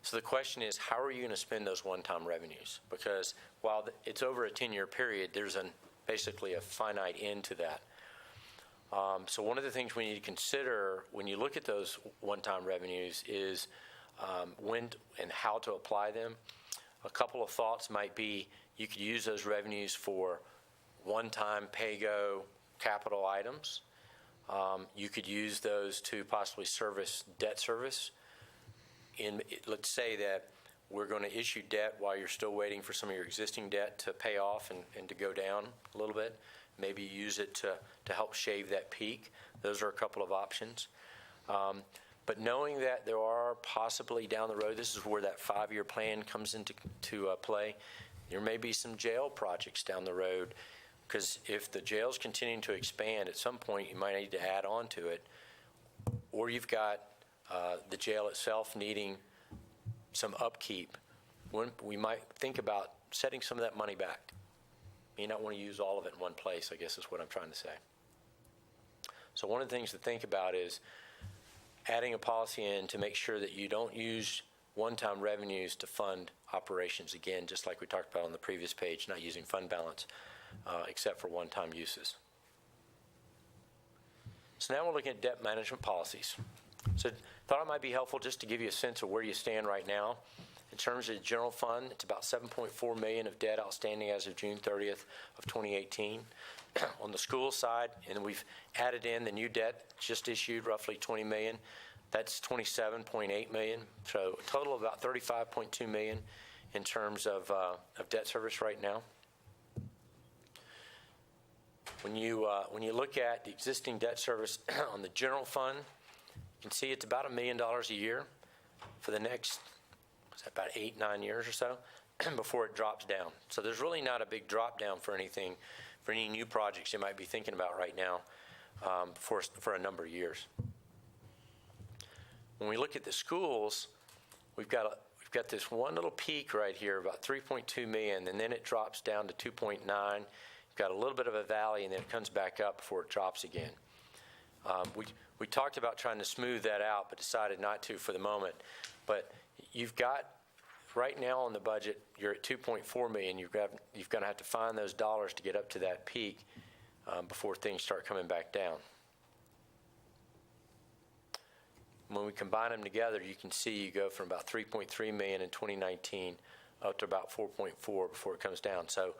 So the question is, how are you going to spend those one-time revenues? Because while it's over a 10-year period, there's basically a finite end to that. So one of the things we need to consider when you look at those one-time revenues is when and how to apply them. A couple of thoughts might be you could use those revenues for one-time pay-go capital items. You could use those to possibly service debt service. Let's say that we're going to issue debt while you're still waiting for some of your existing debt to pay off and to go down a little bit. Maybe use it to help shave that peak. Those are a couple of options. But knowing that there are possibly down the road, this is where that 5-year plan comes into play, there may be some jail projects down the road, because if the jail's continuing to expand, at some point you might need to add on to it, or you've got the jail itself needing some upkeep. We might think about setting some of that money back. You may not want to use all of it in one place, I guess is what I'm trying to say. So one of the things to think about is adding a policy in to make sure that you don't use one-time revenues to fund operations. Again, just like we talked about on the previous page, not using fund balance except for one-time uses. So now we're looking at debt management policies. So thought it might be helpful just to give you a sense of where you stand right now. In terms of the general fund, it's about $7.4 million of debt outstanding as of June 30th of 2018. On the school side, and we've added in the new debt just issued, roughly $20 million. That's $27.8 million. So a total of about $35.2 million in terms of debt service right now. When you look at the existing debt service on the general fund, you can see it's about $1 million a year for the next, about 8-9 years or so before it drops down. So there's really not a big drop down for anything, for any new projects you might be thinking about right now for a number of years. When we look at the schools, we've got this one little peak right here, about $3.2 million, and then it drops down to $2.9. You've got a little bit of a valley, and then it comes back up before it drops again. We talked about trying to smooth that out, but decided not to for the moment. But you've got, right now on the budget, you're at $2.4 million. You're going to have to find those dollars to get up to that peak before things start coming back down. When we combine them together, you can see you go from about $3.3 million in 2019 up to about 4.4 before it comes down. So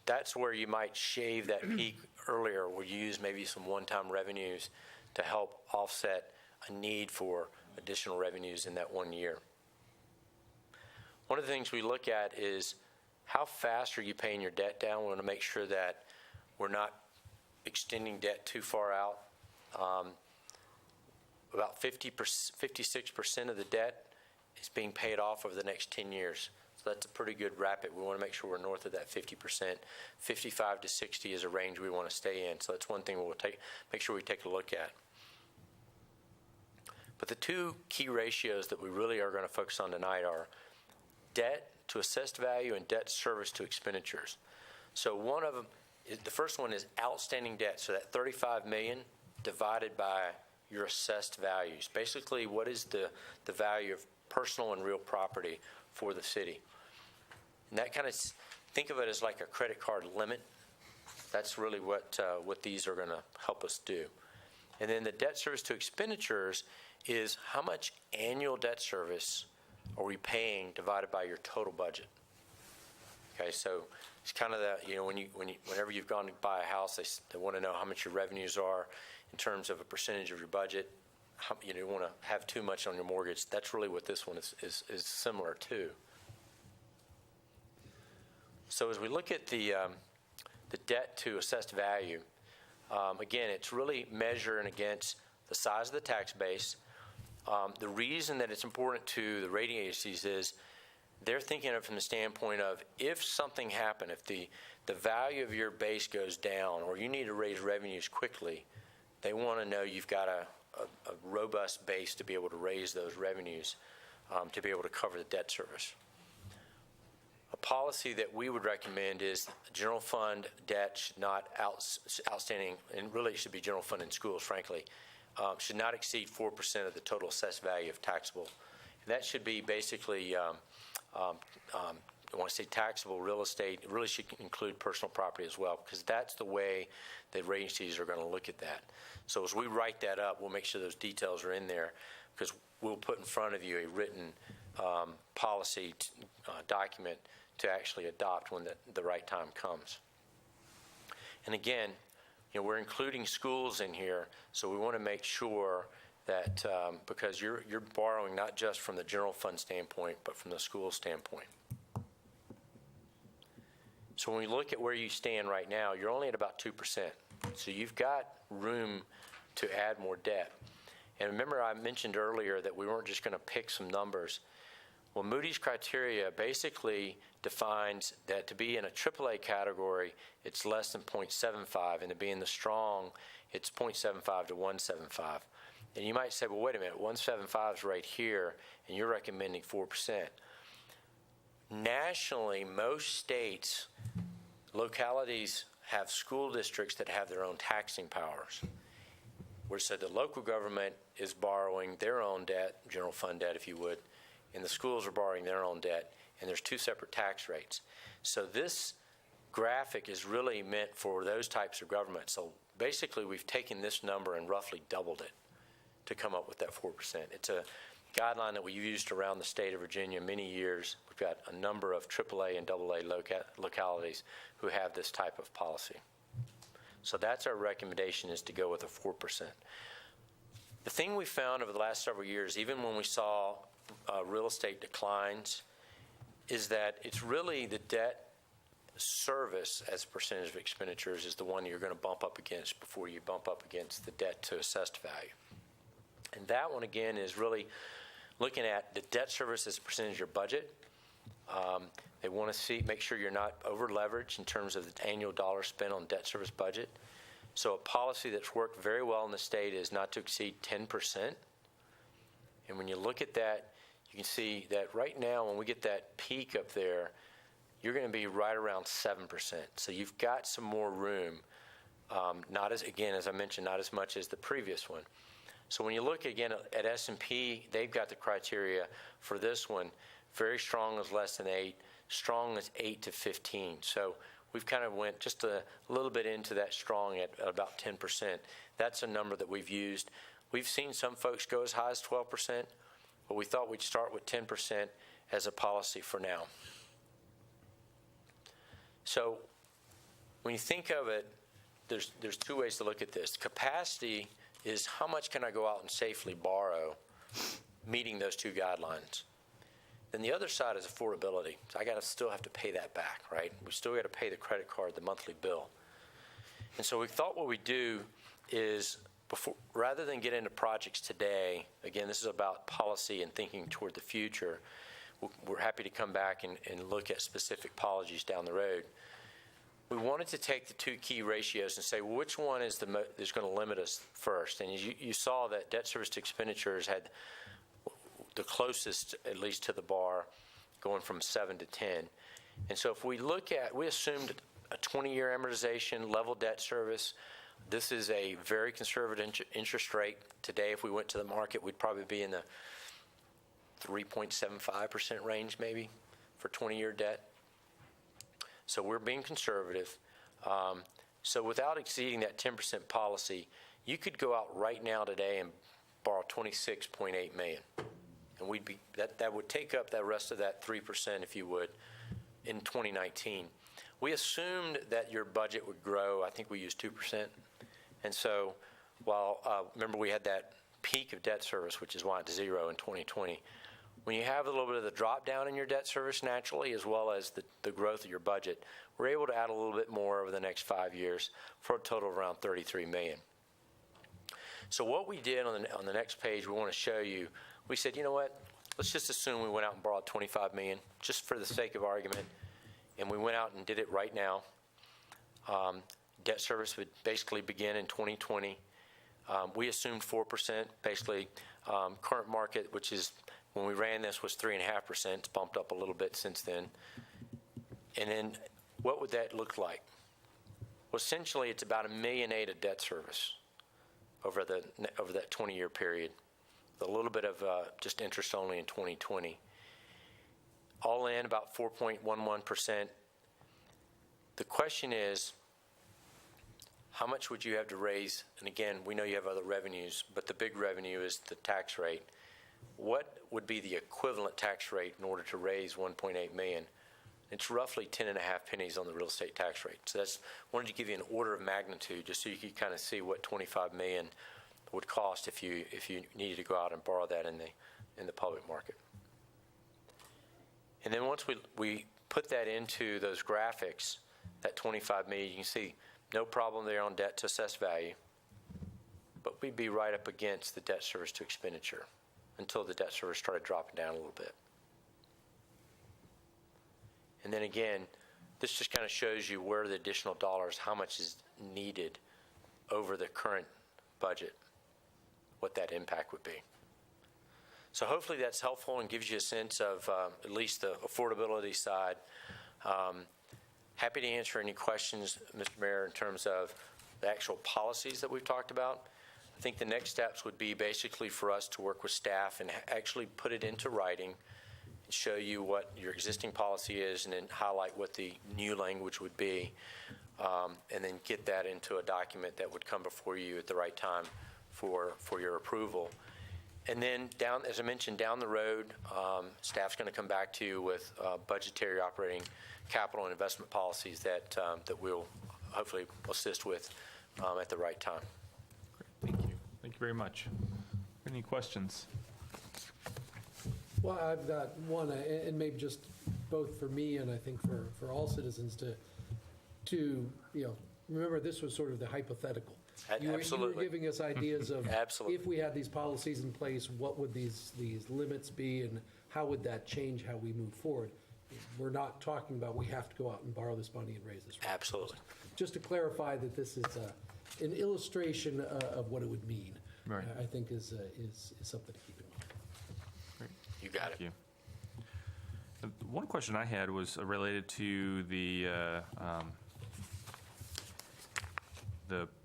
that's where you might shave that peak earlier, where you use maybe some one-time revenues to help offset a need for additional revenues in that 1 year. One of the things we look at is how fast are you paying your debt down. We want to make sure that we're not extending debt too far out. About 56% of the debt is being paid off over the next 10 years. So that's a pretty good rapid. We want to make sure we're north of that 50%. 55 to 60 is a range we want to stay in. So that's one thing we'll make sure we take a look at. But the two key ratios that we really are going to focus on tonight are debt to assessed value and debt service to expenditures. So one of them, the first one is outstanding debt. So that $35 million divided by your assessed values. Basically, what is the value of personal and real property for the city? And that kind of, think of it as like a credit card limit. That's really what these are going to help us do. And then the debt service to expenditures is how much annual debt service are we paying divided by your total budget. Okay, so it's kind of that, whenever you've gone to buy a house, they want to know how much your revenues are in terms of a percentage of your budget. You don't want to have too much on your mortgage. That's really what this one is similar to. So as we look at the debt to assessed value, again, it's really measuring against the size of the tax base. The reason that it's important to the rating agencies is they're thinking of it from the standpoint of if something happened, if the value of your base goes down or you need to raise revenues quickly, they want to know you've got a robust base to be able to raise those revenues to be able to cover the debt service. A policy that we would recommend is general fund debt should not outstanding, and really it should be general fund in schools, frankly, should not exceed 4% of the total assessed value of taxable That should be basically, I want to say taxable real estate. It really should include personal property as well, because that's the way the agencies are going to look at that. So as we write that up, we'll make sure those details are in there, because we'll put in front of you a written policy document to actually adopt when the right time comes. And again, we're including schools in here, so we want to make sure that because you're borrowing not just from the general fund standpoint, but from the school standpoint. So when we look at where you stand right now, you're only at about 2%. So you've got room to add more debt. And remember, I mentioned earlier that we weren't just going to pick some numbers. Well, Moody's criteria basically defines that to be in a AAA category, it's less than 0.75, and to be in the strong, it's 0.75 to 1.75. And you might say, well, wait a minute, 1.75 is right here, and you're recommending 4%. Nationally, most states, localities have school districts that have their own taxing powers. Where so the local government is borrowing their own debt, general fund debt if you would, and the schools are borrowing their own debt, and there's two separate tax rates. So this graphic is really meant for those types of governments. So basically we've taken this number and roughly doubled it to come up with that 4%. It's a guideline that we used around the state of Virginia many years. We've got a number of AAA and AA localities who have this type of policy. So that's our recommendation, is to go with a 4%. The thing we found over the last several years, even when we saw real estate declines, is that it's really the debt service as a percentage of expenditures is the one you're going to bump up against before you bump up against the debt to assessed value. And that one, again, is really looking at the debt service as a percentage of your budget. They want to make sure you're not over-leveraged in terms of the annual dollar spent on debt service budget. So a policy that's worked very well in the state is not to exceed 10%. And when you look at that, you can see that right now when we get that peak up there, you're going to be right around 7%. So you've got some more room, not as, again, as I mentioned, not as much as the previous one. So when you look again at S&P, they've got the criteria for this one. Very strong is less than 8, strong is 8 to 15. So we've kind of went just a little bit into that strong at about 10%. That's a number that we've used. We've seen some folks go as high as 12%, but we thought we'd start with 10% as a policy for now. So when you think of it, there's two ways to look at this. Capacity is how much can I go out and safely borrow, meeting those two guidelines. Then the other side is affordability. So I still have to pay that back, right? We still got to pay the credit card, the monthly bill. And so we thought what we'd do is, rather than get into projects today, again, this is about policy and thinking toward the future, we're happy to come back and look at specific policies down the road. We wanted to take the two key ratios and say, well, which one is going to limit us first? And you saw that debt service to expenditures had the closest, at least to the bar, going from 7 to 10. And so if we assumed a 20-year amortization, level debt service. This is a very conservative interest rate. Today, if we went to the market, we'd probably be in the 3.75% range maybe for 20-year debt. So we're being conservative. So without exceeding that 10% policy, you could go out right now today and borrow $26.8 million. And that would take up the rest of that 3%, if you would, in 2019. We assumed that your budget would grow. I think we used 2%. And so while, remember we had that peak of debt service, which is why it's 0 in 2020. When you have a little bit of the drop down in your debt service naturally, as well as the growth of your budget, we're able to add a little bit more over the next 5 years for a total of around $33 million. So what we did on the next page, we want to show you, we said, you know what, let's just assume we went out and borrowed $25 million, just for the sake of argument, and we went out and did it right now. Debt service would basically begin in 2020. We assumed 4%, basically current market, which is, when we ran this, was 3.5%. It's bumped up a little bit since then. And then what would that look like? Well, essentially, it's about $1.8 million of debt service over that 20-year period. a little bit of just interest only in 2020. All in, about 4.11%. The question is, how much would you have to raise? And again, we know you have other revenues, but the big revenue is the tax rate. What would be the equivalent tax rate in order to raise 1.8 million? It's roughly 10.5 pennies on the real estate tax rate. So that's, wanted to give you an order of magnitude just so you could kind of see what 25 million would cost if you needed to go out and borrow that in the public market. And then once we put that into those graphics, that 25 million, you can see no problem there on debt to assessed value, but we'd be right up against the debt service to expenditure until the debt service started dropping down a little bit. And then again, this just kind of shows you where the additional dollars, how much is needed over the current budget, what that impact would be. So hopefully that's helpful and gives you a sense of at least the affordability side. Happy to answer any questions, Mr. Mayor, in terms of the actual policies that we've talked about. I think the next steps would be basically for us to work with staff and actually put it into writing and show you what your existing policy is and then highlight what the new language would be, and then get that into a document that would come before you at the right time for your approval. And then down, as I mentioned, down the road, staff's going to come back to you with budgetary, operating, capital, and investment policies that we'll hopefully assist with at the right time. Great. Thank you. Thank you very much. Any questions? Well, I've got one, and maybe just both for me and I think for all citizens to remember this was sort of the hypothetical. You were giving us ideas of Absolutely. If we had these policies in place, what would these limits be, and how would that change how we move forward? We're not talking about we have to go out and borrow this money and raise this. Absolutely. Just to clarify that this is an illustration of what it would mean. Right. I think is something to keep in mind. Great. You got Thank it. you. One question I had was related to the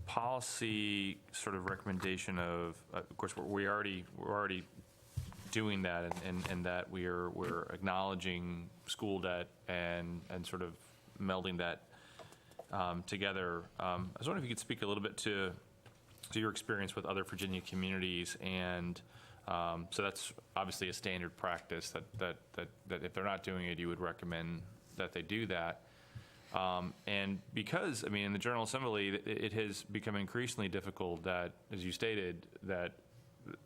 policy sort of recommendation of course, we're already doing that, and that we're acknowledging school debt and sort of melding that together. I was wondering if you could speak a little bit to your experience with other Virginia communities, and so that's obviously a standard practice that if they're not doing it, you would recommend that they do that. And because, I mean, in the General Assembly, it has become increasingly difficult that, as you stated, that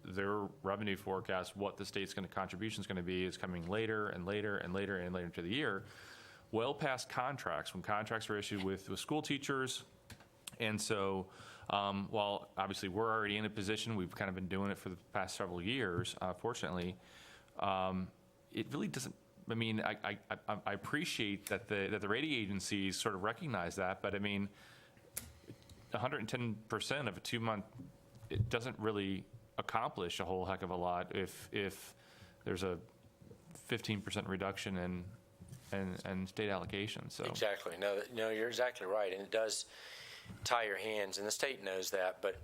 their revenue forecast, what the state's contribution is going to be, is coming later and later and later and later into the year, well past contracts, when contracts are issued with school teachers. And so while obviously we're already in a position, we've kind of been doing it for the past several years, fortunately, it really doesn't. I mean, I appreciate that the rating agencies sort of recognize that, but I mean, 110% of a 2-month, it doesn't really accomplish a whole heck of a lot if there's a 15% reduction in state allocation. So Exactly. No, you're exactly right, and it does tie your hands, and the state knows that, but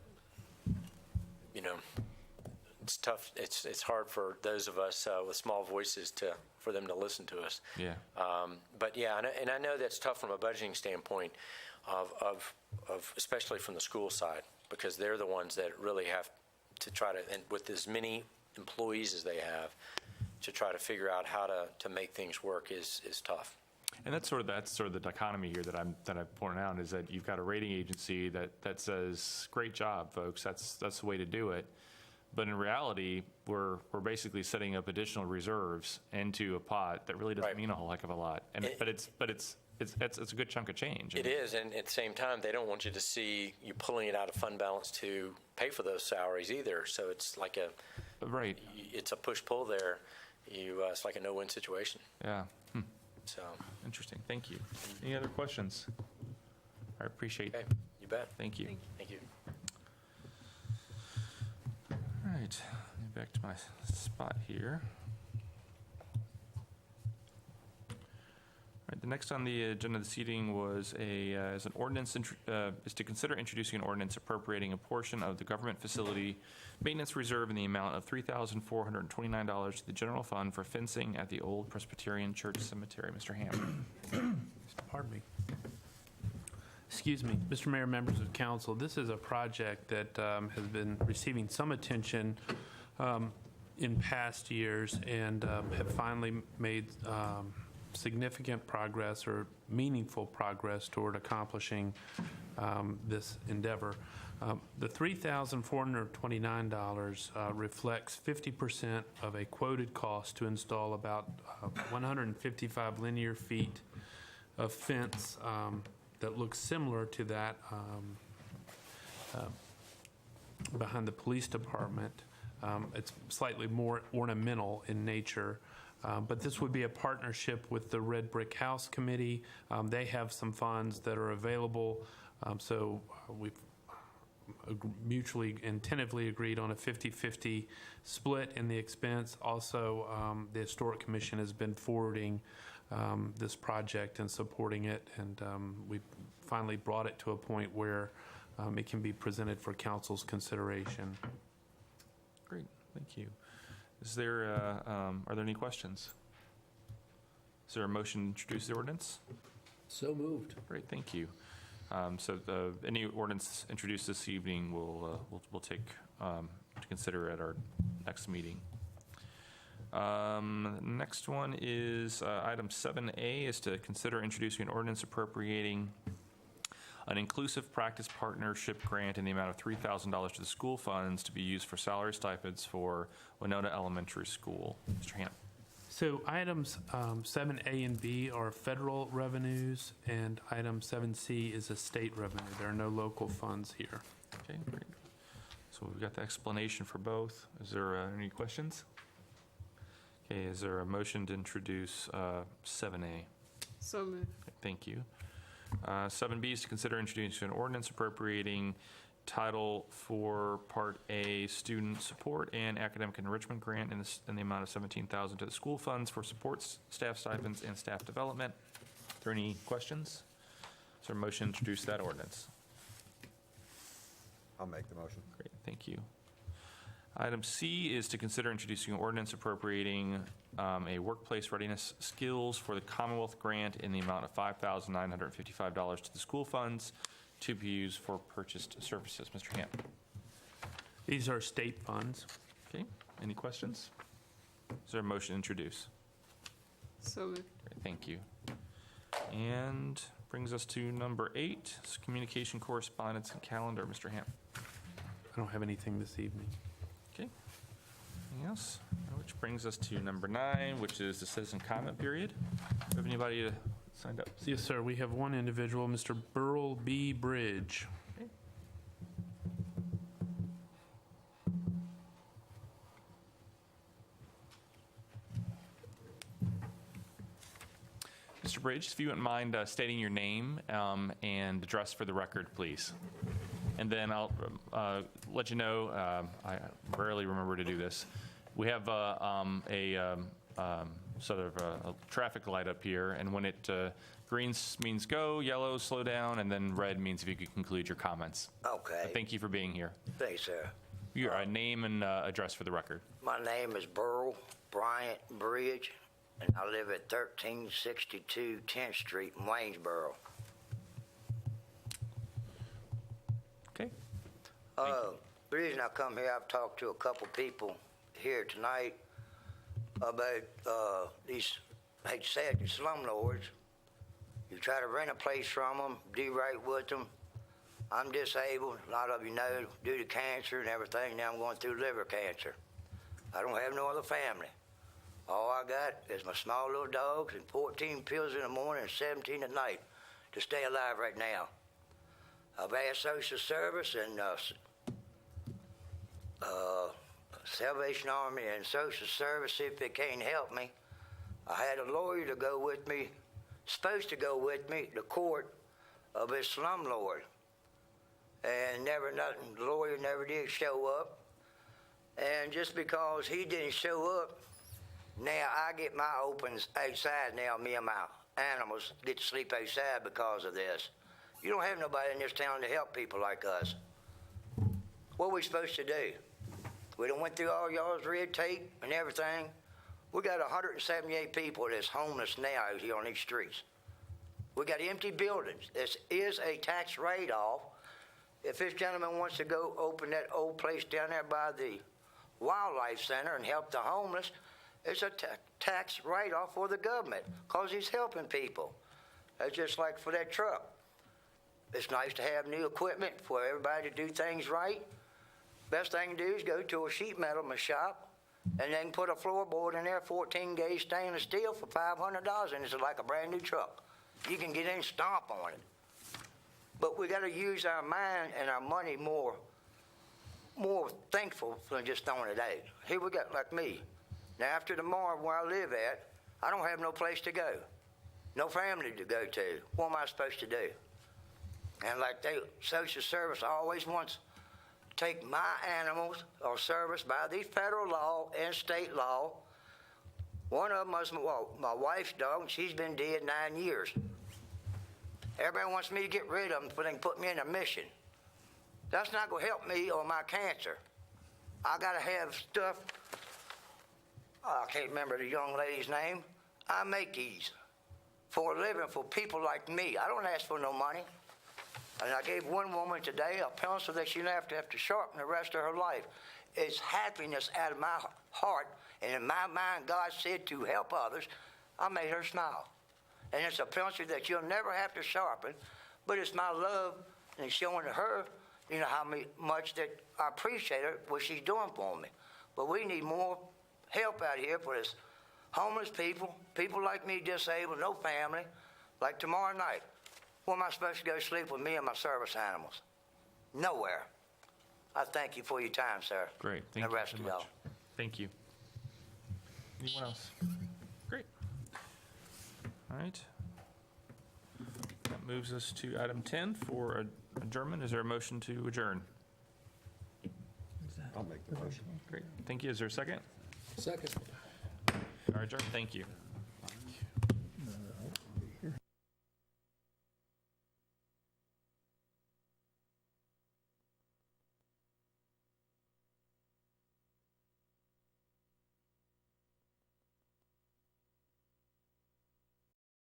it's tough. It's hard for those of us with small voices for them to listen to us. Yeah. But yeah, and I know that's tough from a budgeting standpoint, of especially from the school side, because they're the ones that really have to try to, and with as many employees as they have, to try to figure out how to make things work is tough. And that's sort of the dichotomy here that I'm pointing out, is that you've got a rating agency that says, "Great job, folks. That's the way to do it." But in reality, we're basically setting up additional reserves into a pot that really doesn't Right. mean a whole heck of a lot. And but it's a good chunk of change. It is, and at the same time, they don't want you to see you pulling it out of fund balance to pay for those salaries either. So it's like Right. it's a push-pull there. It's like a no-win situation. Yeah. So, Interesting. Thank you. Any other questions? I appreciate okay, you bet. Thank you. Thank you. All right. Back to my spot here. All right. The next on the agenda this evening was is an ordinance, is to consider introducing an ordinance appropriating a portion of the government facility maintenance reserve in the amount of $3,429 to the general fund for fencing at the Old Presbyterian Church Cemetery. Mr. Ham. Pardon me. Excuse me, Mr. Mayor, members of council, this is a project that has been receiving some attention in past years and have finally made significant progress or meaningful progress toward accomplishing this endeavor. The $3,429 reflects 50% of a quoted cost to install about 155 linear feet of fence that looks similar to that behind the police department. It's slightly more ornamental in nature. But this would be a partnership with the Red Brick House Committee. They have some funds that are available, so we've mutually and tentatively agreed on a 50-50 split in the expense. Also, the Historic Commission has been forwarding this project and supporting it, and we finally brought it to a point where it can be presented for council's consideration. Great, thank you. Is there, are there any questions? Is there a motion to introduce the ordinance? So moved. Great, thank you. So any ordinance introduced this evening we'll take to consider at our next meeting. Next one is item 7A is to consider introducing an ordinance appropriating an inclusive practice partnership grant in the amount of $3,000 to the school funds to be used for salary stipends for Winona Elementary School. Mr. Hamp. So items 7A and B are federal revenues, and item 7C is a state revenue. There are no local funds here. Okay, great. So we've got the explanation for both. Is there any questions? Okay, is there a motion to introduce 7A? So moved. Okay, thank you. 7B is to consider introducing an ordinance appropriating Title IV Part A student support and academic enrichment grant in the amount of $17,000 to the school funds for supports, staff stipends, and staff development. Are there any questions? Is there a motion to introduce that ordinance? I'll make the motion. Great, thank you. Item C is to consider introducing an ordinance appropriating a workplace readiness skills for the Commonwealth grant in the amount of $5,955 to the school funds to be used for purchased services. Mr. Hamp. These are state funds. Okay, any questions? Is there a motion to introduce? So moved. Great, thank you. And brings us to number 8, communication correspondence and calendar. Mr. Hamp. I don't have anything this evening. Okay. Anything else? Which brings us to number 9, which is the citizen comment period. Do you have anybody signed up? Yes, sir. We have one individual, Mr. Burl B. Bridge. Okay. Mr. Bridge, if you wouldn't mind stating your name and address for the record, please. And then I'll let you know, I rarely remember to do this. We have sort of a traffic light up here, and when it green means go, yellow slow down, and then red means if you could conclude your comments. Okay. But thank you for being here. Thanks, sir. Your name and address for the record. My name is Burl Bryant Bridge, and I live at 1362 10th Street in Waynesboro. Okay. The reason I come here, I've talked to a couple people here tonight about these, I hate to say it, these slumlords. You try to rent a place from them, do right with them. I'm disabled, a lot of you know, due to cancer and everything. Now I'm going through liver cancer. I don't have no other family. All I got is my small little dogs and 14 pills in the morning and 17 at night to stay alive right now. I've asked Social Service and Salvation Army and Social Service see if they can't help me. I had a lawyer to go with me, supposed to go with me to court of his slumlord. And the lawyer never did show up. And just because he didn't show up, now I get my opens outside now, me and my animals get to sleep outside because of this. You don't have nobody in this town to help people like us. What are we supposed to do? We done went through all y'all's red tape and everything. We got 178 people that's homeless now out here on these streets. We got empty buildings. This is a tax write-off. If this gentleman wants to go open that old place down there by the Wildlife Center and help the homeless, it's a tax write-off for the government because he's helping people. That's just like for that truck. It's nice to have new equipment for everybody to do things right. Best thing to do is go to a sheet metal shop and then put a floorboard in there, 14-gauge stainless steel for $500, and it's like a brand new truck. You can get in and stomp on it. But we got to use our mind and our money more thankful than just throwing it out. Here we got, like me. Now, after tomorrow, where I live at, I don't have no place to go, no family to go to. What am I supposed to do? And like Social Service always wants to take my animals or service by the federal law and state law. One of them was my wife's dog, and she's been dead 9 years. Everybody wants me to get rid of them so they can put me in a mission. That's not going to help me or my cancer. I got to have stuff. I can't remember the young lady's name. I make these for a living for people like me. I don't ask for no money. And I gave one woman today a pencil that she'll have to sharpen the rest of her life. It's happiness out of my heart, and in my mind, God said to help others. I made her smile. And it's a pencil that you'll never have to sharpen, but it's my love and showing to her, you know, how much that I appreciate her, what she's doing for me. But we need more help out here for this homeless people, people like me, disabled, no family. Like tomorrow night, where am I supposed to go sleep with me and my service animals? Nowhere. I thank you for your time, sir. Great, thank and the you rest so of much. y'all. Thank you. Anyone else? Great. All right. That moves us to item 10 for adjournment. Is there a motion to adjourn? I'll make the motion. Great, thank you. Is there a second? Second. All right, adjourn. Thank you.